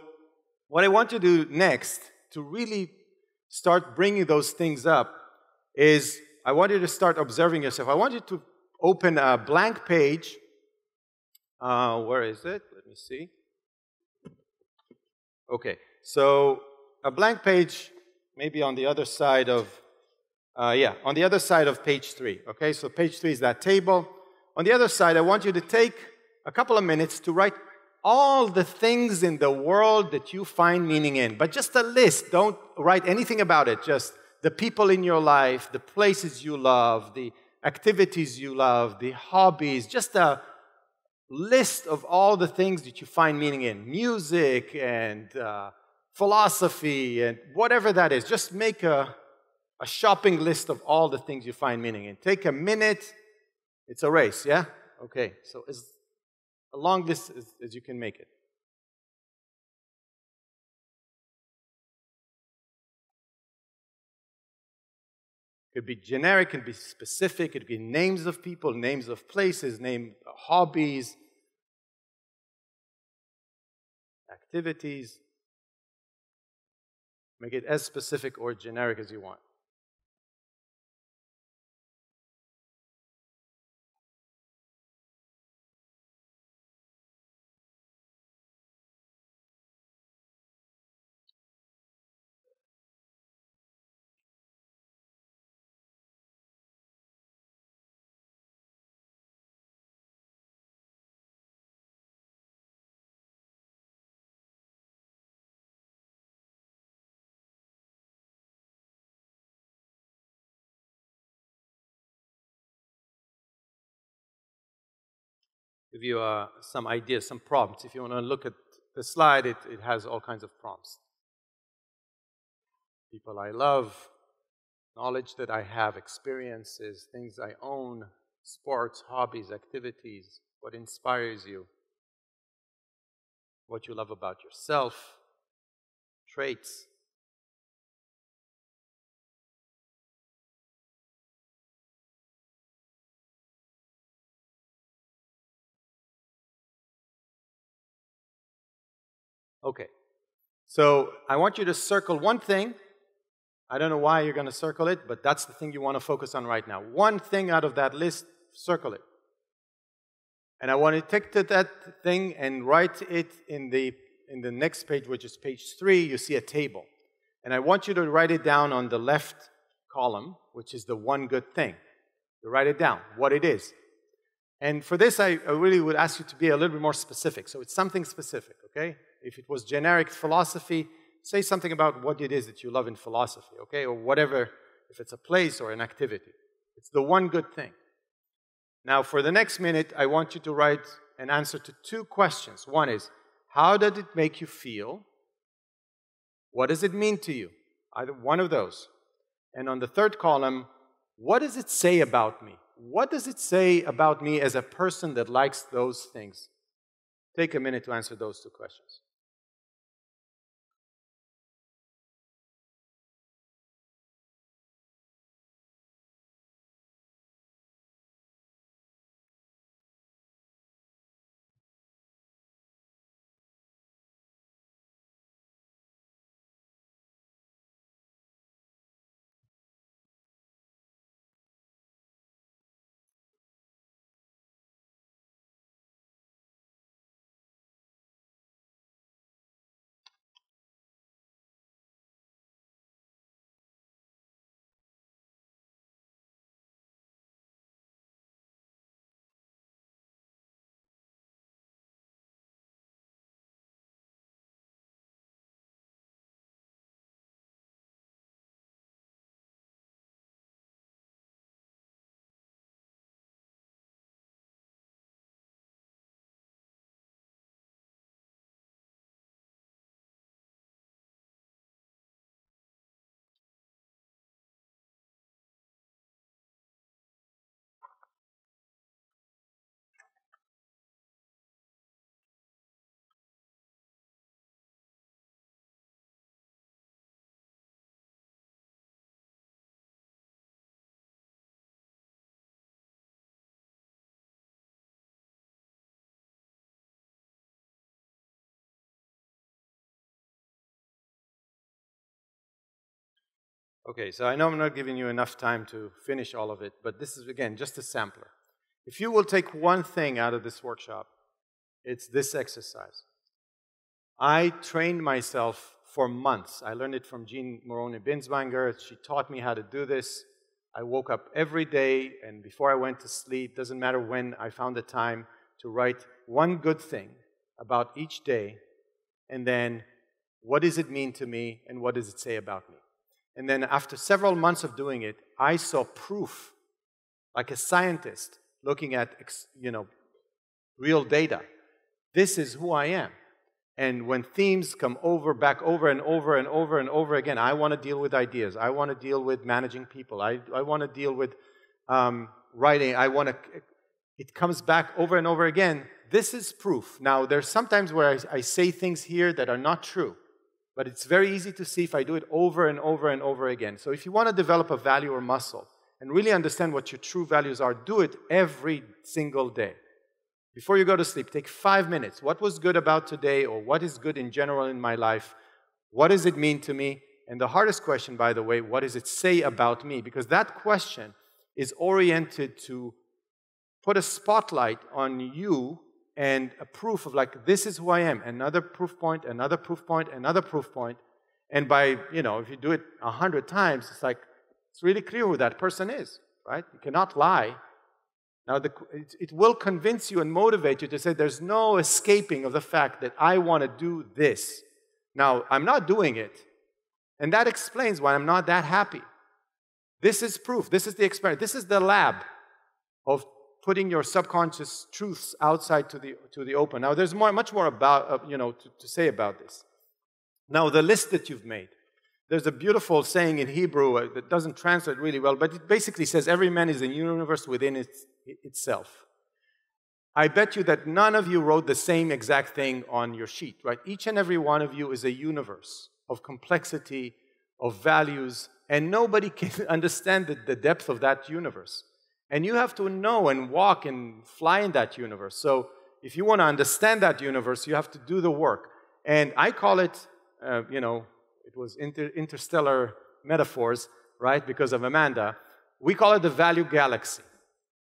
what I want to do next, to really start bringing those things up, is I want you to start observing yourself. I want you to open a blank page. Where is it? Let me see. Okay, so a blank page, maybe on the other side of, on the other side of page 3. Okay, so page 3 is that table. On the other side, I want you to take a couple of minutes to write all the things in the world that you find meaning in, but just a list. Don't write anything about it, just the people in your life, the places you love, the activities you love, the hobbies, just a list of all the things that you find meaning in. Music and philosophy and whatever that is. Just make a shopping list of all the things you find meaning in. Take a minute. It's a race, yeah? Okay, so as long list as you can make it. It could be generic, it could be specific, it could be names of people, names of places, hobbies, activities. Make it as specific or generic as you want. Give you some ideas, some prompts. If you want to look at the slide, it has all kinds of prompts. People I love, knowledge that I have, experiences, things I own, sports, hobbies, activities, what inspires you, what you love about yourself, traits. Okay, so I want you to circle one thing. I don't know why you're going to circle it, but that's the thing you want to focus on right now. One thing out of that list, circle it. And I want to take to that thing and write it in the next page, which is page 3. You see a table. And I want you to write it down on the left column, which is the one good thing. You write it down, what it is. And for this, I really would ask you to be a little bit more specific. So it's something specific, okay? If it was generic philosophy, say something about what it is that you love in philosophy, okay? Or whatever, if it's a place or an activity. It's the one good thing. Now, for the next minute, I want you to write an answer to 2 questions. One is, how did it make you feel? What does it mean to you? Either one of those. And on the third column, what does it say about me? What does it say about me as a person that likes those things? Take a minute to answer those 2 questions. Okay, so I know I'm not giving you enough time to finish all of it, but this is, again, just a sampler. If you will take one thing out of this workshop, it's this exercise. I trained myself for months. I learned it from Jean Moroni-Binswanger. She taught me how to do this. I woke up every day, and before I went to sleep, doesn't matter when, I found the time to write one good thing about each day, and then what does it mean to me, and what does it say about me? And then after several months of doing it, I saw proof, like a scientist looking at, real data. This is who I am. And when themes come back over and over and over and over again, I want to deal with ideas. I want to deal with managing people. I want to deal with writing. It comes back over and over again. This is proof. Now, there's sometimes where I say things here that are not true. But it's very easy to see if I do it over and over and over again. So if you want to develop a value or muscle and really understand what your true values are, do it every single day. Before you go to sleep, take 5 minutes. What was good about today, or what is good in general in my life? What does it mean to me? And the hardest question, by the way, what does it say about me? Because that question is oriented to put a spotlight on you and a proof of, like, this is who I am. Another proof point, another proof point, another proof point. And by, if you do it 100 times, it's like, it's really clear who that person is, right? You cannot lie. Now, it will convince you and motivate you to say, there's no escaping of the fact that I want to do this. Now, I'm not doing it. And that explains why I'm not that happy. This is proof. This is the experiment. This is the lab of putting your subconscious truths outside to the open. Now, there's much more about, to say about this. Now, the list that you've made. There's a beautiful saying in Hebrew that doesn't translate really well, but it basically says every man is a universe within itself. I bet you that none of you wrote the same exact thing on your sheet, right? Each and every one of you is a universe of complexity, of values, and nobody can understand the depth of that universe. And you have to know and walk and fly in that universe. So if you want to understand that universe, you have to do the work. And I call it, it was interstellar metaphors, right, because of Amanda. We call it the value galaxy.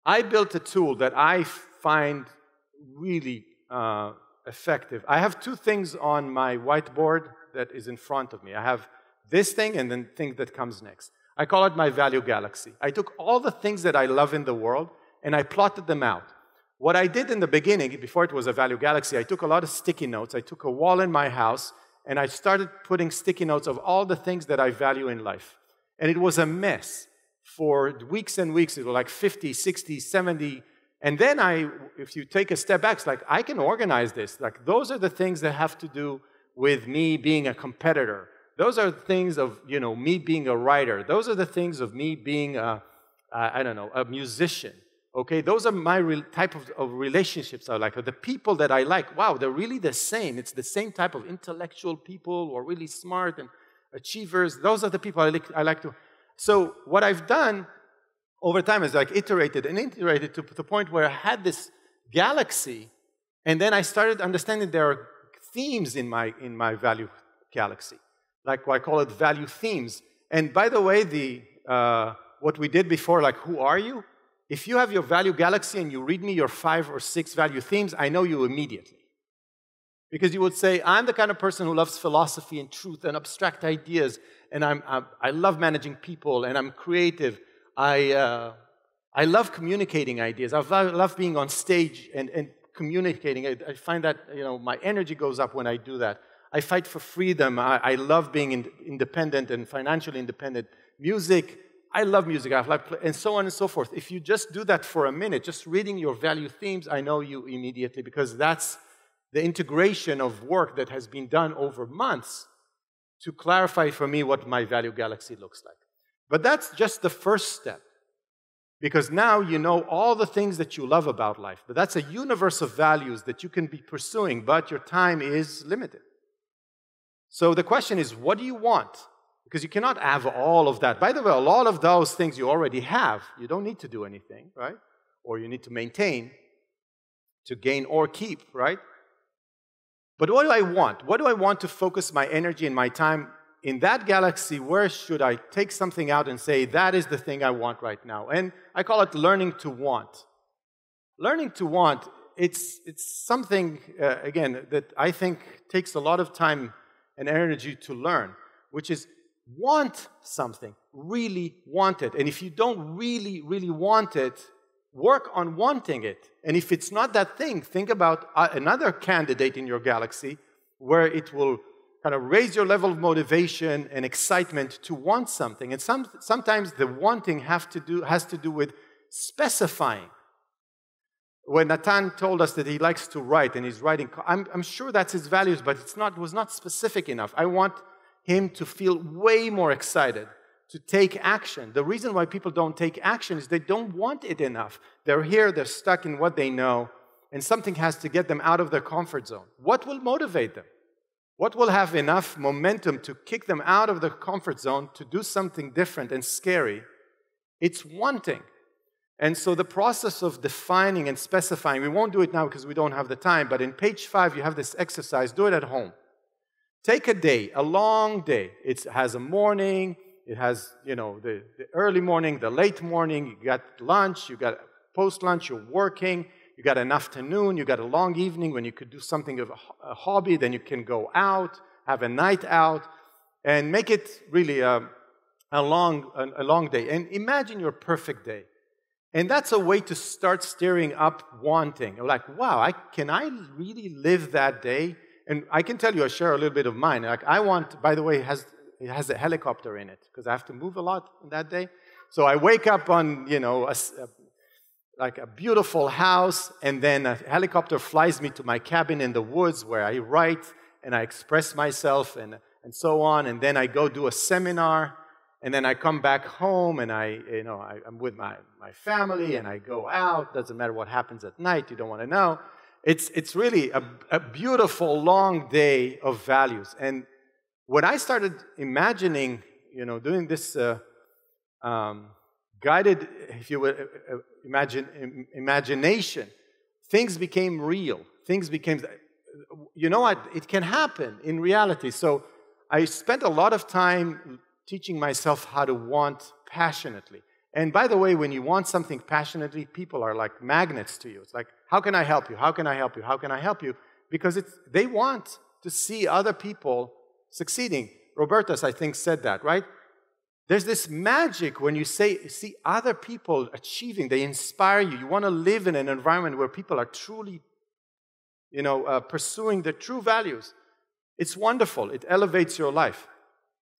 I built a tool that I find really effective. I have two things on my whiteboard that is in front of me. I have this thing and then the thing that comes next. I call it my value galaxy. I took all the things that I love in the world and I plotted them out. What I did in the beginning, before it was a value galaxy, I took a lot of sticky notes. I took a wall in my house and I started putting sticky notes of all the things that I value in life. And it was a mess. For weeks and weeks, it was like 50, 60, 70. And then if you take a step back, it's like, I can organize this. Like, those are the things that have to do with me being a competitor. Those are the things of, me being a writer. Those are the things of me being a musician. Okay, those are my type of relationships I like. The people that I like, wow, they're really the same. It's the same type of intellectual people who are really smart and achievers. Those are the people I like to. So what I've done over time is like iterated to the point where I had this galaxy, and then I started understanding there are themes in my value galaxy. Like, I call it value themes. And by the way, what we did before, like, who are you? If you have your value galaxy and you read me your 5 or 6 value themes, I know you immediately. Because you would say, I'm the kind of person who loves philosophy and truth and abstract ideas, and I love managing people, and I'm creative. I love communicating ideas. I love being on stage and communicating. I find that my energy goes up when I do that. I fight for freedom. I love being independent and financially independent. Music, I love music, and so on and so forth. If you just do that for a minute, just reading your value themes, I know you immediately, because that's the integration of work that has been done over months to clarify for me what my value galaxy looks like. But that's just the first step, because now you know all the things that you love about life. But that's a universe of values that you can be pursuing, but your time is limited. So the question is, what do you want? Because you cannot have all of that. By the way, a lot of those things you already have. You don't need to do anything, right? Or you need to maintain to gain or keep, right? But what do I want? What do I want to focus my energy and my time in that galaxy, where should I take something out and say, that is the thing I want right now? And I call it learning to want. Learning to want, it's something, again, that I think takes a lot of time and energy to learn, which is want something, really want it. And if you don't really, really want it, work on wanting it. And if it's not that thing, think about another candidate in your galaxy where it will kind of raise your level of motivation and excitement to want something. And sometimes the wanting has to do with specifying. When Natan told us that he likes to write and he's writing, I'm sure that's his values, but it was not specific enough. I want him to feel way more excited to take action. The reason why people don't take action is they don't want it enough. They're here, they're stuck in what they know, and something has to get them out of their comfort zone. What will motivate them? What will have enough momentum to kick them out of their comfort zone to do something different and scary? It's wanting. And so the process of defining and specifying, we won't do it now because we don't have the time, but in page 5 you have this exercise. Do it at home. Take a day, a long day. It has a morning, it has, the early morning, the late morning, you got lunch, you got post-lunch, you're working, you got an afternoon, you got a long evening when you could do something of a hobby, then you can go out, have a night out, and make it really a long day. And imagine your perfect day. And that's a way to start stirring up wanting. You're like, wow, can I really live that day? And I can tell you, I share a little bit of mine. Like I want, by the way, it has a helicopter in it because I have to move a lot in that day. So I wake up on, like a beautiful house, and then a helicopter flies me to my cabin in the woods where I write and I express myself and so on. And then I go do a seminar. And then I come back home and I'm with my family and I go out. Doesn't matter what happens at night. You don't want to know. It's really a beautiful long day of values. And when I started imagining, doing this guided, if you will, imagination, things became real. Things became, it can happen in reality. So I spent a lot of time teaching myself how to want passionately. And by the way, when you want something passionately, people are like magnets to you. It's like, how can I help you? How can I help you? How can I help you? Because they want to see other people succeeding. Robertus, I think, said that, right? There's this magic when you see other people achieving. They inspire you. You want to live in an environment where people are truly, pursuing their true values. It's wonderful. It elevates your life.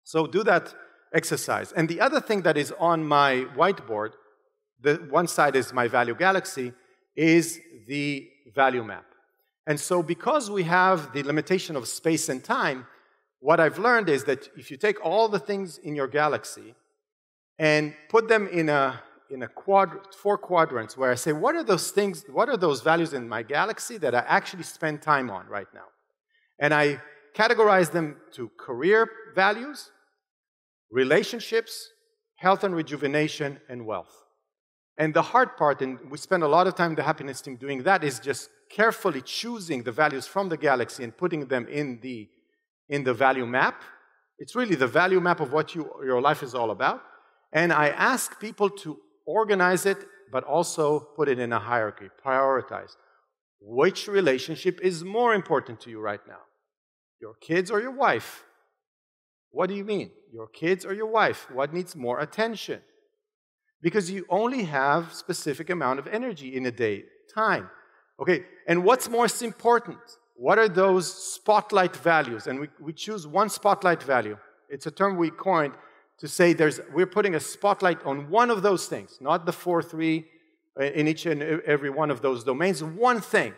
So do that exercise. And the other thing that is on my whiteboard, one side is my value galaxy, is the value map. And so because we have the limitation of space and time, what I've learned is that if you take all the things in your galaxy and put them in four quadrants where I say, what are those things, what are those values in my galaxy that I actually spend time on right now? And I categorize them to career values, relationships, health and rejuvenation, and wealth. And the hard part, and we spend a lot of time in the happiness team doing that, is just carefully choosing the values from the galaxy and putting them in the value map. It's really the value map of what your life is all about. And I ask people to organize it, but also put it in a hierarchy, prioritize. Which relationship is more important to you right now? Your kids or your wife? What do you mean? Your kids or your wife? What needs more attention? Because you only have a specific amount of energy in a day, time. Okay, and what's most important? What are those spotlight values? And we choose one spotlight value. It's a term we coined to say we're putting a spotlight on one of those things, not the 4-3 in each and every one of those domains, one thing.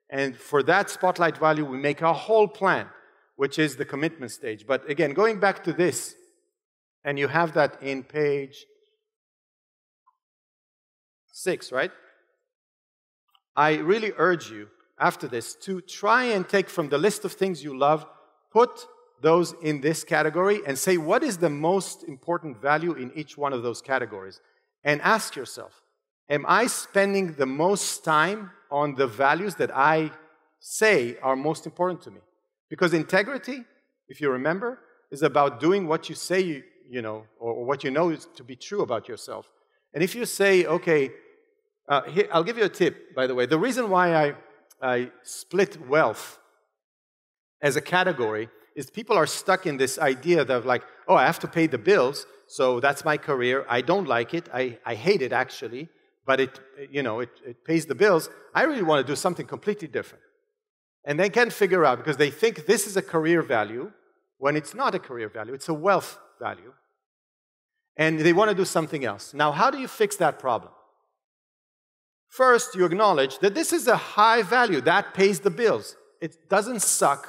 And for that spotlight value, we make a whole plan, which is the commitment stage. But again, going back to this, and you have that in page 6, right? I really urge you, after this, to try and take from the list of things you love, put those in this category, and say, what is the most important value in each one of those categories? And ask yourself, am I spending the most time on the values that I say are most important to me? Because integrity, if you remember, is about doing what you say you know, or what you know is to be true about yourself. And if you say, okay, here, I'll give you a tip, by the way. The reason why I split wealth as a category is people are stuck in this idea that like, oh, I have to pay the bills, so that's my career. I don't like it. I hate it, actually, but it pays the bills. I really want to do something completely different. And they can't figure out, because they think this is a career value, when it's not a career value, it's a wealth value. And they want to do something else. Now, how do you fix that problem? First, you acknowledge that this is a high value. That pays the bills. It doesn't suck.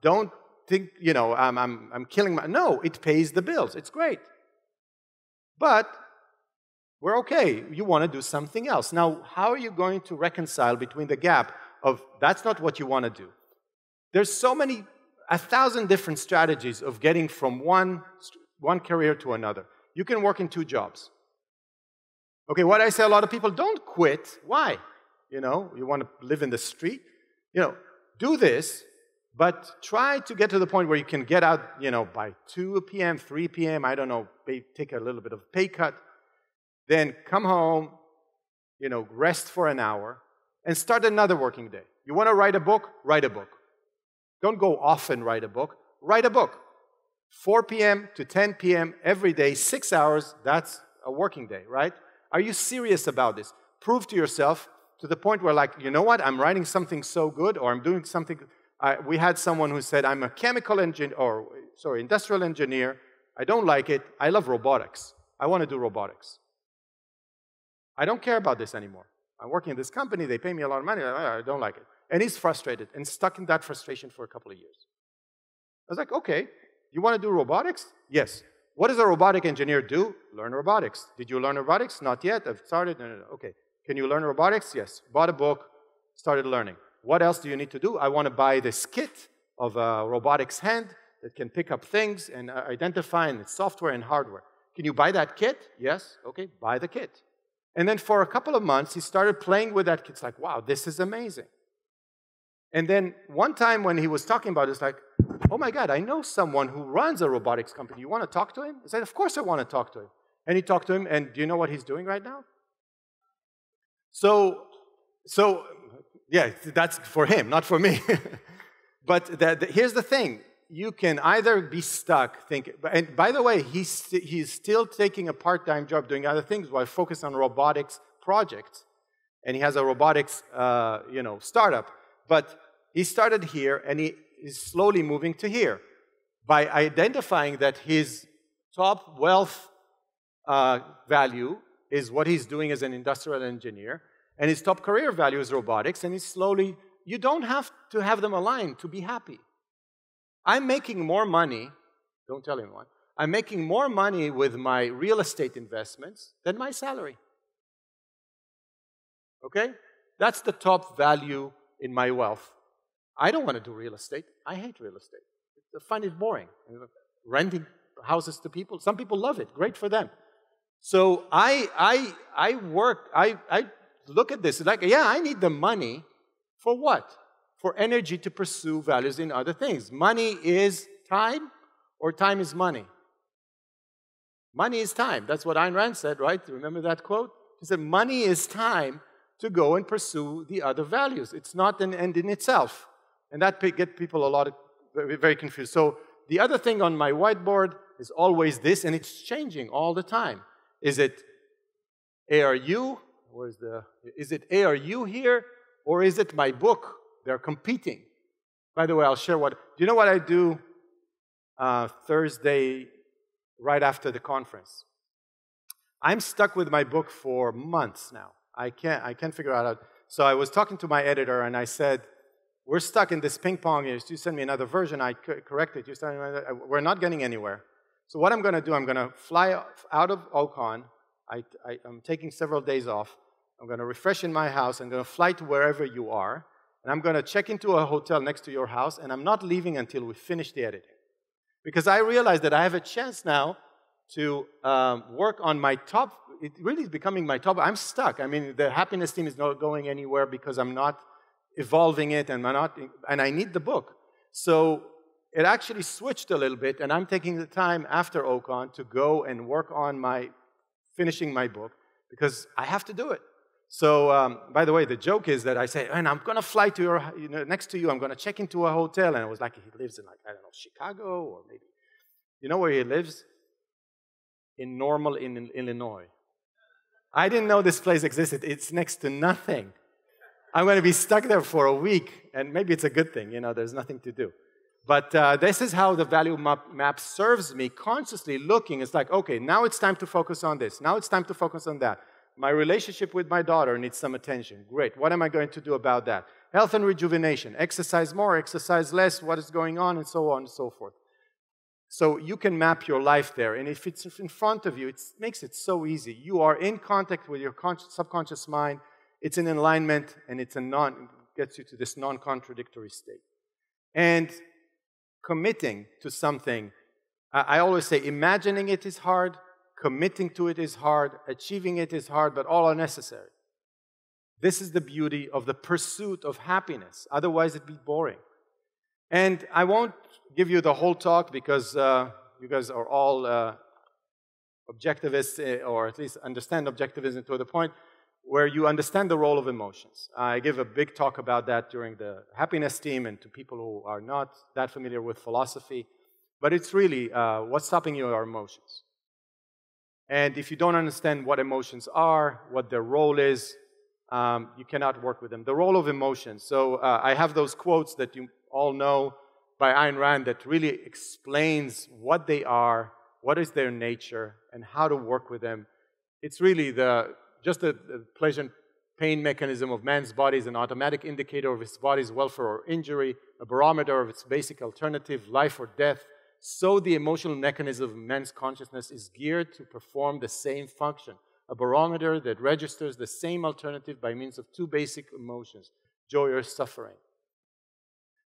Don't think, you know, I'm killing my... No, it pays the bills. It's great. But we're okay. You want to do something else. Now, how are you going to reconcile between the gap of that's not what you want to do? There's so many, 1,000 different strategies of getting from one career to another. You can work in 2 jobs. Okay, what I say a lot of people, don't quit. Why? You know, you want to live in the street? You know, do this, but try to get to the point where you can get out, you know, by 2 p.m., 3 p.m., I don't know, take a little bit of pay cut, then come home, you know, rest for an hour, and start another working day. You want to write a book? Write a book. Don't go off and write a book. Write a book. 4 p.m. to 10 p.m. every day, 6 hours, that's a working day, right? Are you serious about this? Prove to yourself to the point where, like, you know what, I'm writing something so good, or I'm doing something. We had someone who said, I'm a chemical engineer, or sorry, industrial engineer. I don't like it. I love robotics. I want to do robotics. I don't care about this anymore. I'm working in this company. They pay me a lot of money. I don't like it. And he's frustrated and stuck in that frustration for a couple of years. I was like, okay, you want to do robotics? Yes. What does a robotic engineer do? Learn robotics. Did you learn robotics? Not yet. I've started. No. Okay. Can you learn robotics? Yes. Bought a book, started learning. What else do you need to do? I want to buy this kit of a robotics hand that can pick up things and identify, and it's software and hardware. Can you buy that kit? Yes. Okay, buy the kit. And then for a couple of months, he started playing with that kit. It's like, wow, this is amazing. And then one time when he was talking about it, it's like, oh my God, I know someone who runs a robotics company. You want to talk to him? I said, of course I want to talk to him. And he talked to him, and do you know what he's doing right now? So yeah, that's for him, not for me. But here's the thing. You can either be stuck thinking, and by the way, he's still taking a part-time job doing other things while focused on robotics projects. And he has a robotics startup. But he started here, and he is slowly moving to here by identifying that his top wealth value is what he's doing as an industrial engineer, and his top career value is robotics, and he's slowly, you don't have to have them aligned to be happy. I'm making more money, don't tell anyone, I'm making more money with my real estate investments than my salary. Okay? That's the top value in my wealth. I don't want to do real estate. I hate real estate. I find it boring. Renting houses to people, some people love it. Great for them. So I look at this like, yeah, I need the money for what? For energy to pursue values in other things. Money is time, or time is money? Money is time. That's what Ayn Rand said, right? Remember that quote? He said, money is time to go and pursue the other values. It's not an end in itself. And that gets people very, very confused. So the other thing on my whiteboard is always this, and it's changing all the time. Is it ARU? Is it ARU here? Or is it my book? They're competing. By the way, I'll share do you know what I do Thursday right after the conference? I'm stuck with my book for months now. I can't figure it out. So I was talking to my editor, and I said, we're stuck in this ping pong. You send me another version. I correct it. We're not getting anywhere. So what I'm going to do, I'm going to fly out of OCON. I'm taking several days off. I'm going to refresh in my house. I'm going to fly to wherever you are. And I'm going to check into a hotel next to your house. And I'm not leaving until we finish the editing. Because I realize that I have a chance now to work on my top. It really is becoming my top. I'm stuck. I mean, the happiness team is not going anywhere because I'm not evolving it, and I need the book. So it actually switched a little bit, and I'm taking the time after OCON to go and work on finishing my book, because I have to do it. So, by the way, the joke is that I say, and I'm going to fly to next to you, I'm going to check into a hotel, and it was like he lives in, like, I don't know, Chicago, or maybe, you know where he lives? In Normal, in Illinois. I didn't know this place existed. It's next to nothing. I'm going to be stuck there for a week, and maybe it's a good thing, there's nothing to do. But this is how the value map serves me, consciously looking. It's like, okay, now it's time to focus on this. Now it's time to focus on that. My relationship with my daughter needs some attention. Great. What am I going to do about that? Health and rejuvenation. Exercise more, exercise less, what is going on, and so on and so forth. So you can map your life there. And if it's in front of you, it makes it so easy. You are in contact with your subconscious mind. It's in alignment, and it gets you to this non-contradictory state. And committing to something, I always say imagining it is hard, committing to it is hard, achieving it is hard, but all are necessary. This is the beauty of the pursuit of happiness. Otherwise, it'd be boring. And I won't give you the whole talk because you guys are all objectivists, or at least understand objectivism to the point where you understand the role of emotions. I give a big talk about that during the happiness team and to people who are not that familiar with philosophy. But it's really what's stopping you are emotions. And if you don't understand what emotions are, what their role is, you cannot work with them. The role of emotions. So I have those quotes that you all know by Ayn Rand that really explains what they are, what is their nature, and how to work with them. It's really just the pleasure and pain mechanism of man's body is an automatic indicator of his body's welfare or injury, a barometer of its basic alternative, life or death. So the emotional mechanism of man's consciousness is geared to perform the same function, a barometer that registers the same alternative by means of two basic emotions, joy or suffering.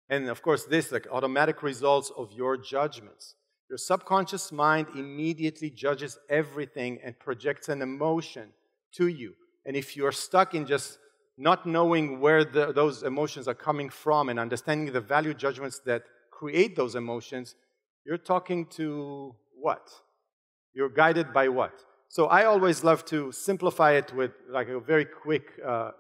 And of course, this, like automatic results of your judgments. Your subconscious mind immediately judges everything and projects an emotion to you. And if you're stuck in just not knowing where those emotions are coming from and understanding the value judgments that create those emotions, you're talking to what? You're guided by what? So I always love to simplify it with like a very quick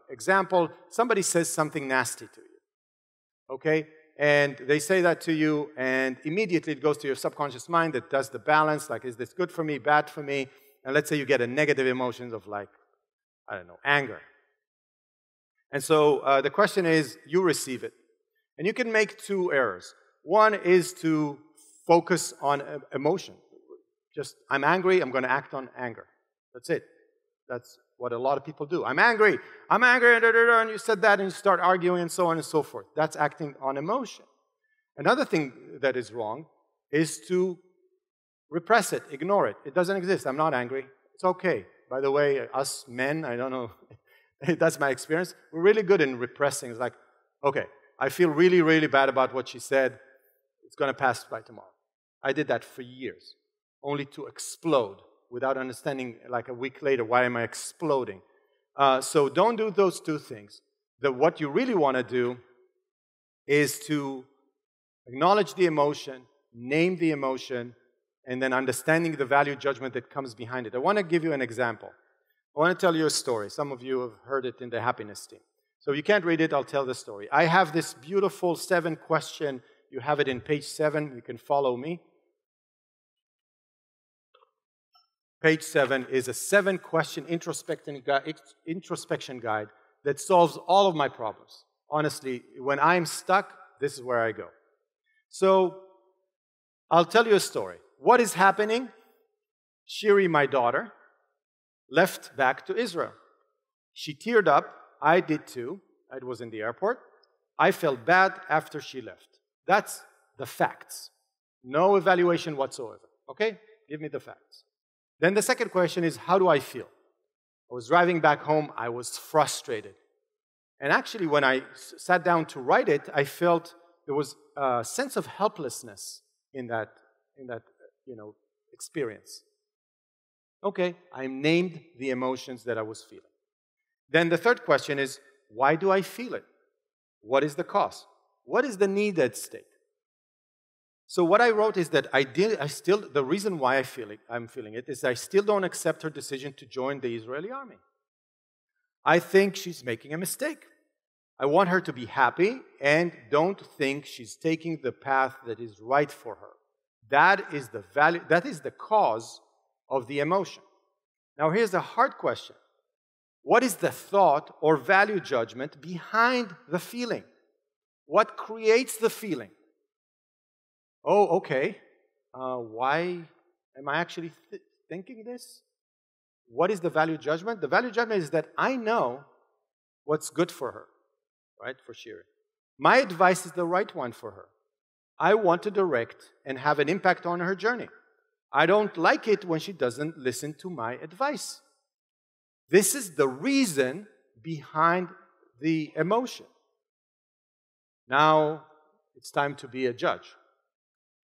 example. Somebody says something nasty to you, okay? And they say that to you, and immediately it goes to your subconscious mind that does the balance, like, is this good for me, bad for me? And let's say you get a negative emotion of like, I don't know, anger. And so the question is, you receive it. And you can make two errors. One is to focus on emotion. Just, I'm angry, I'm going to act on anger. That's it. That's what a lot of people do. I'm angry, and you said that, and you start arguing, and so on and so forth. That's acting on emotion. Another thing that is wrong is to repress it, ignore it. It doesn't exist. I'm not angry. It's okay. By the way, us men, I don't know, that's my experience, we're really good in repressing. It's like, okay, I feel really, really bad about what she said. It's going to pass by tomorrow. I did that for years, only to explode without understanding, like a week later, why am I exploding? So don't do those two things. What you really want to do is to acknowledge the emotion, name the emotion, and then understanding the value judgment that comes behind it. I want to give you an example. I want to tell you a story. Some of you have heard it in the happiness team. So if you can't read it, I'll tell the story. I have this beautiful 7-question. You have it in page 7. You can follow me. Page 7 is a 7-question introspection guide that solves all of my problems. Honestly, when I'm stuck, this is where I go. So I'll tell you a story. What is happening? Shiri, my daughter, left back to Israel. She teared up. I did too. I was in the airport. I felt bad after she left. That's the facts. No evaluation whatsoever. Okay? Give me the facts. Then the second question is, how do I feel? I was driving back home. I was frustrated. And actually, when I sat down to write it, I felt there was a sense of helplessness in that experience. Okay, I named the emotions that I was feeling. Then the third question is, why do I feel it? What is the cause? What is the need at stake? So what I wrote is that the reason why I'm feeling it is I still don't accept her decision to join the Israeli army. I think she's making a mistake. I want her to be happy and don't think she's taking the path that is right for her. That is the value, that is the cause of the emotion. Now here's the hard question. What is the thought or value judgment behind the feeling? What creates the feeling? Oh, okay. Why am I actually thinking this? What is the value judgment? The value judgment is that I know what's good for her, right, for Shiri. My advice is the right one for her. I want to direct and have an impact on her journey. I don't like it when she doesn't listen to my advice. This is the reason behind the emotion. Now, it's time to be a judge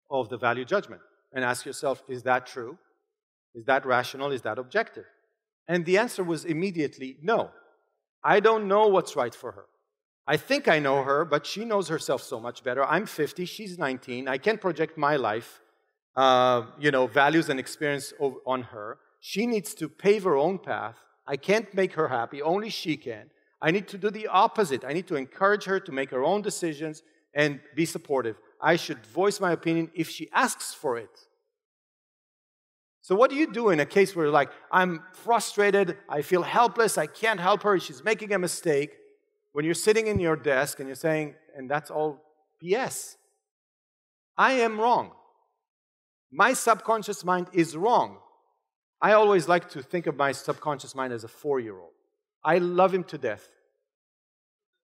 of the value judgment and ask yourself, is that true? Is that rational? Is that objective? And the answer was immediately no. I don't know what's right for her. I think I know her, but she knows herself so much better. I'm 50, she's 19. I can't project my life, values and experience on her. She needs to pave her own path. I can't make her happy. Only she can. I need to do the opposite. I need to encourage her to make her own decisions and be supportive. I should voice my opinion if she asks for it. So what do you do in a case where like, I'm frustrated, I feel helpless, I can't help her, she's making a mistake, when you're sitting in your desk and you're saying, and that's all BS. I am wrong. My subconscious mind is wrong. I always like to think of my subconscious mind as a 4-year-old. I love him to death.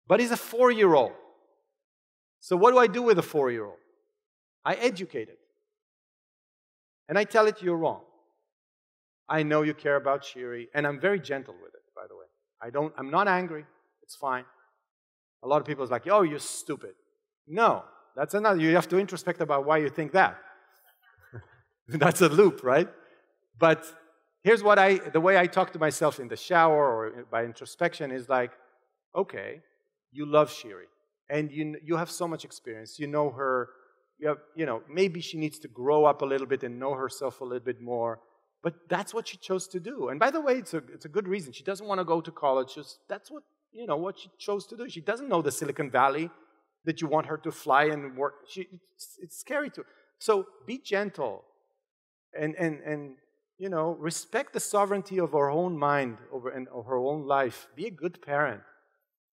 But he's a 4-year-old. So what do I do with a 4-year-old? I educate it. And I tell it you're wrong. I know you care about Shiri, and I'm very gentle with it, by the way. I'm not angry. It's fine. A lot of people are like, oh, you're stupid. No, that's another. You have to introspect about why you think that. That's a loop, right? But here's the way I talk to myself in the shower or by introspection is like, okay, you love Shiri, and you have so much experience. You know her. Maybe she needs to grow up a little bit and know herself a little bit more. But that's what she chose to do. And by the way, it's a good reason. She doesn't want to go to college. That's what she chose to do. She doesn't know the Silicon Valley that you want her to fly and work. It's scary to. So be gentle and respect the sovereignty of her own mind and of her own life. Be a good parent.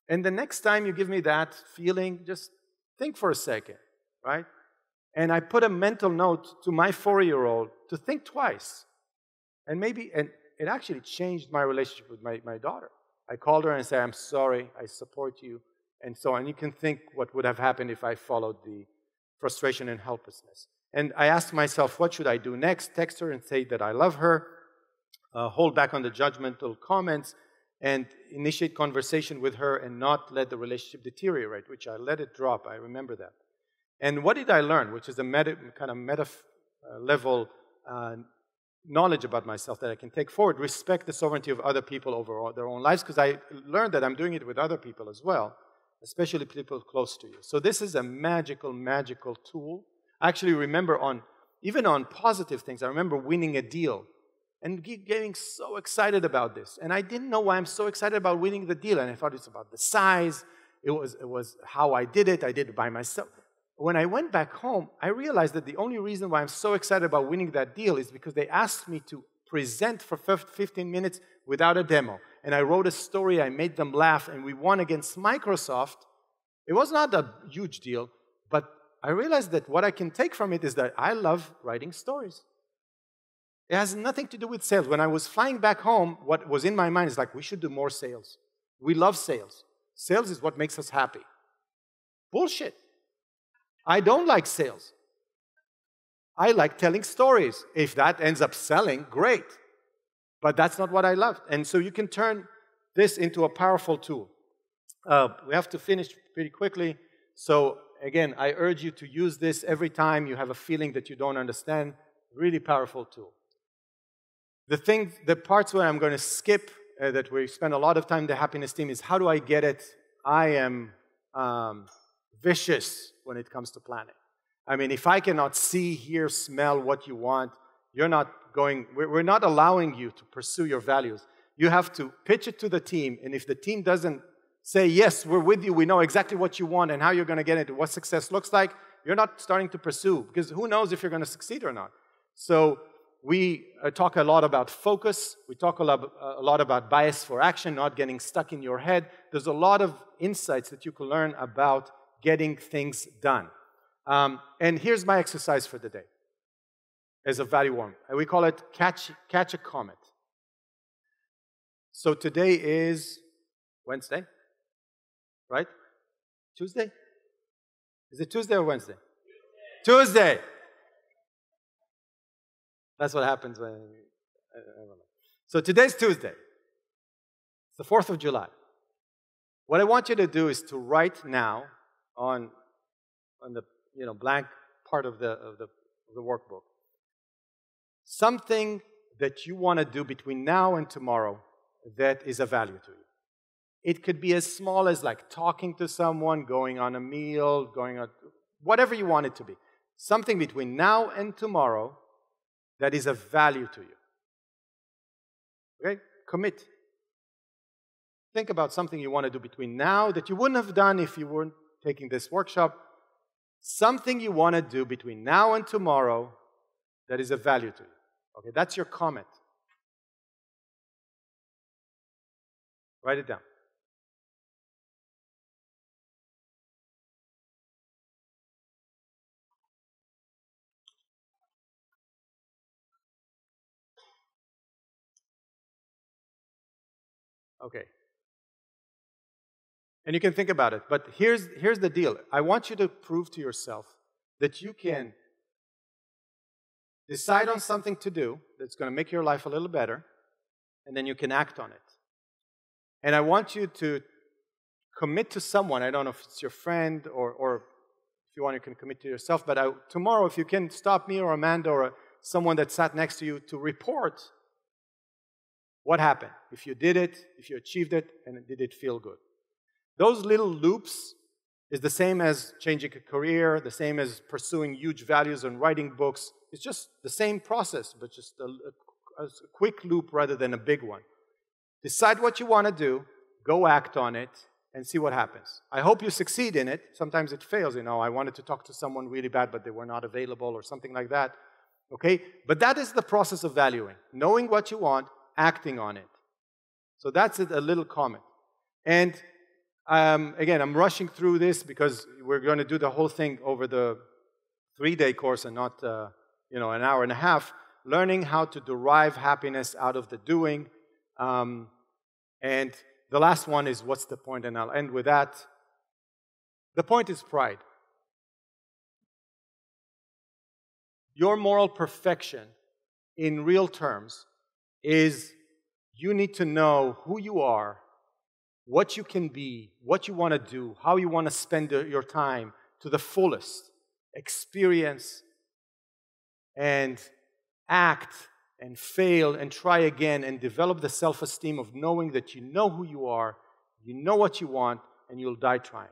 And the next time you give me that feeling, just think for a second, right? And I put a mental note to my 4-year-old to think twice. And it actually changed my relationship with my daughter. I called her and said, I'm sorry, I support you, and so on. You can think what would have happened if I followed the frustration and helplessness. And I asked myself, what should I do next? Text her and say that I love her, hold back on the judgmental comments, and initiate conversation with her and not let the relationship deteriorate, which I let it drop. I remember that. And what did I learn, which is a meta-level knowledge about myself that I can take forward? Respect the sovereignty of other people over their own lives, because I learned that I'm doing it with other people as well, especially people close to you. So this is a magical, magical tool. I actually remember even on positive things, I remember winning a deal and getting so excited about this. And I didn't know why I'm so excited about winning the deal. And I thought it's about the size. It was how I did it. I did it by myself. When I went back home, I realized that the only reason why I'm so excited about winning that deal is because they asked me to present for 15 minutes without a demo. And I wrote a story, I made them laugh, and we won against Microsoft. It was not a huge deal, but I realized that what I can take from it is that I love writing stories. It has nothing to do with sales. When I was flying back home, what was in my mind is like, we should do more sales. We love sales. Sales is what makes us happy. Bullshit. I don't like sales. I like telling stories. If that ends up selling, great. But that's not what I love. And so you can turn this into a powerful tool. We have to finish pretty quickly. So again, I urge you to use this every time you have a feeling that you don't understand. Really powerful tool. The parts where I'm going to skip, that we spend a lot of time, the happiness team, is how do I get it? I am vicious when it comes to planning. I mean, if I cannot see, hear, smell what you want, you're not going, we're not allowing you to pursue your values. You have to pitch it to the team, and if the team doesn't say, yes, we're with you, we know exactly what you want and how you're going to get it, what success looks like, you're not starting to pursue, because who knows if you're going to succeed or not. So we talk a lot about focus. We talk a lot about bias for action, not getting stuck in your head. There's a lot of insights that you can learn about getting things done. And here's my exercise for the day as a value warm. We call it catch a comet. So today is Wednesday, right? Tuesday? Is it Tuesday or Wednesday? Tuesday! That's what happens when, I don't know. So today's Tuesday. It's the 4th of July. What I want you to do is to write now on the blank part of the workbook something that you want to do between now and tomorrow that is of value to you. It could be as small as like talking to someone, going on a meal, going on, whatever you want it to be. Something between now and tomorrow that is of value to you. Okay? Commit. Think about something you want to do between now that you wouldn't have done if you weren't taking this workshop. Something you want to do between now and tomorrow that is of value to you. Okay, that's your comment. Write it down. Okay. And you can think about it, but here's the deal. I want you to prove to yourself that you can decide on something to do that's going to make your life a little better, and then you can act on it. And I want you to commit to someone. I don't know if it's your friend or if you want, you can commit to yourself. But tomorrow, if you can stop me or Amanda or someone that sat next to you to report what happened, if you did it, if you achieved it, and did it feel good. Those little loops is the same as changing a career, the same as pursuing huge values and writing books. It's just the same process, but just a quick loop rather than a big one. Decide what you want to do, go act on it, and see what happens. I hope you succeed in it. Sometimes it fails, I wanted to talk to someone really bad, but they were not available or something like that. Okay? But that is the process of valuing. Knowing what you want, acting on it. So that's a little comment. And again, I'm rushing through this because we're going to do the whole thing over the 3-day course and not an hour and a half, learning how to derive happiness out of the doing. And the last one is, what's the point? And I'll end with that. The point is pride. Your moral perfection, in real terms, is you need to know who you are, what you can be, what you want to do, how you want to spend your time to the fullest. Experience and act and fail and try again and develop the self-esteem of knowing that you know who you are, you know what you want, and you'll die trying.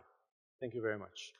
Thank you very much.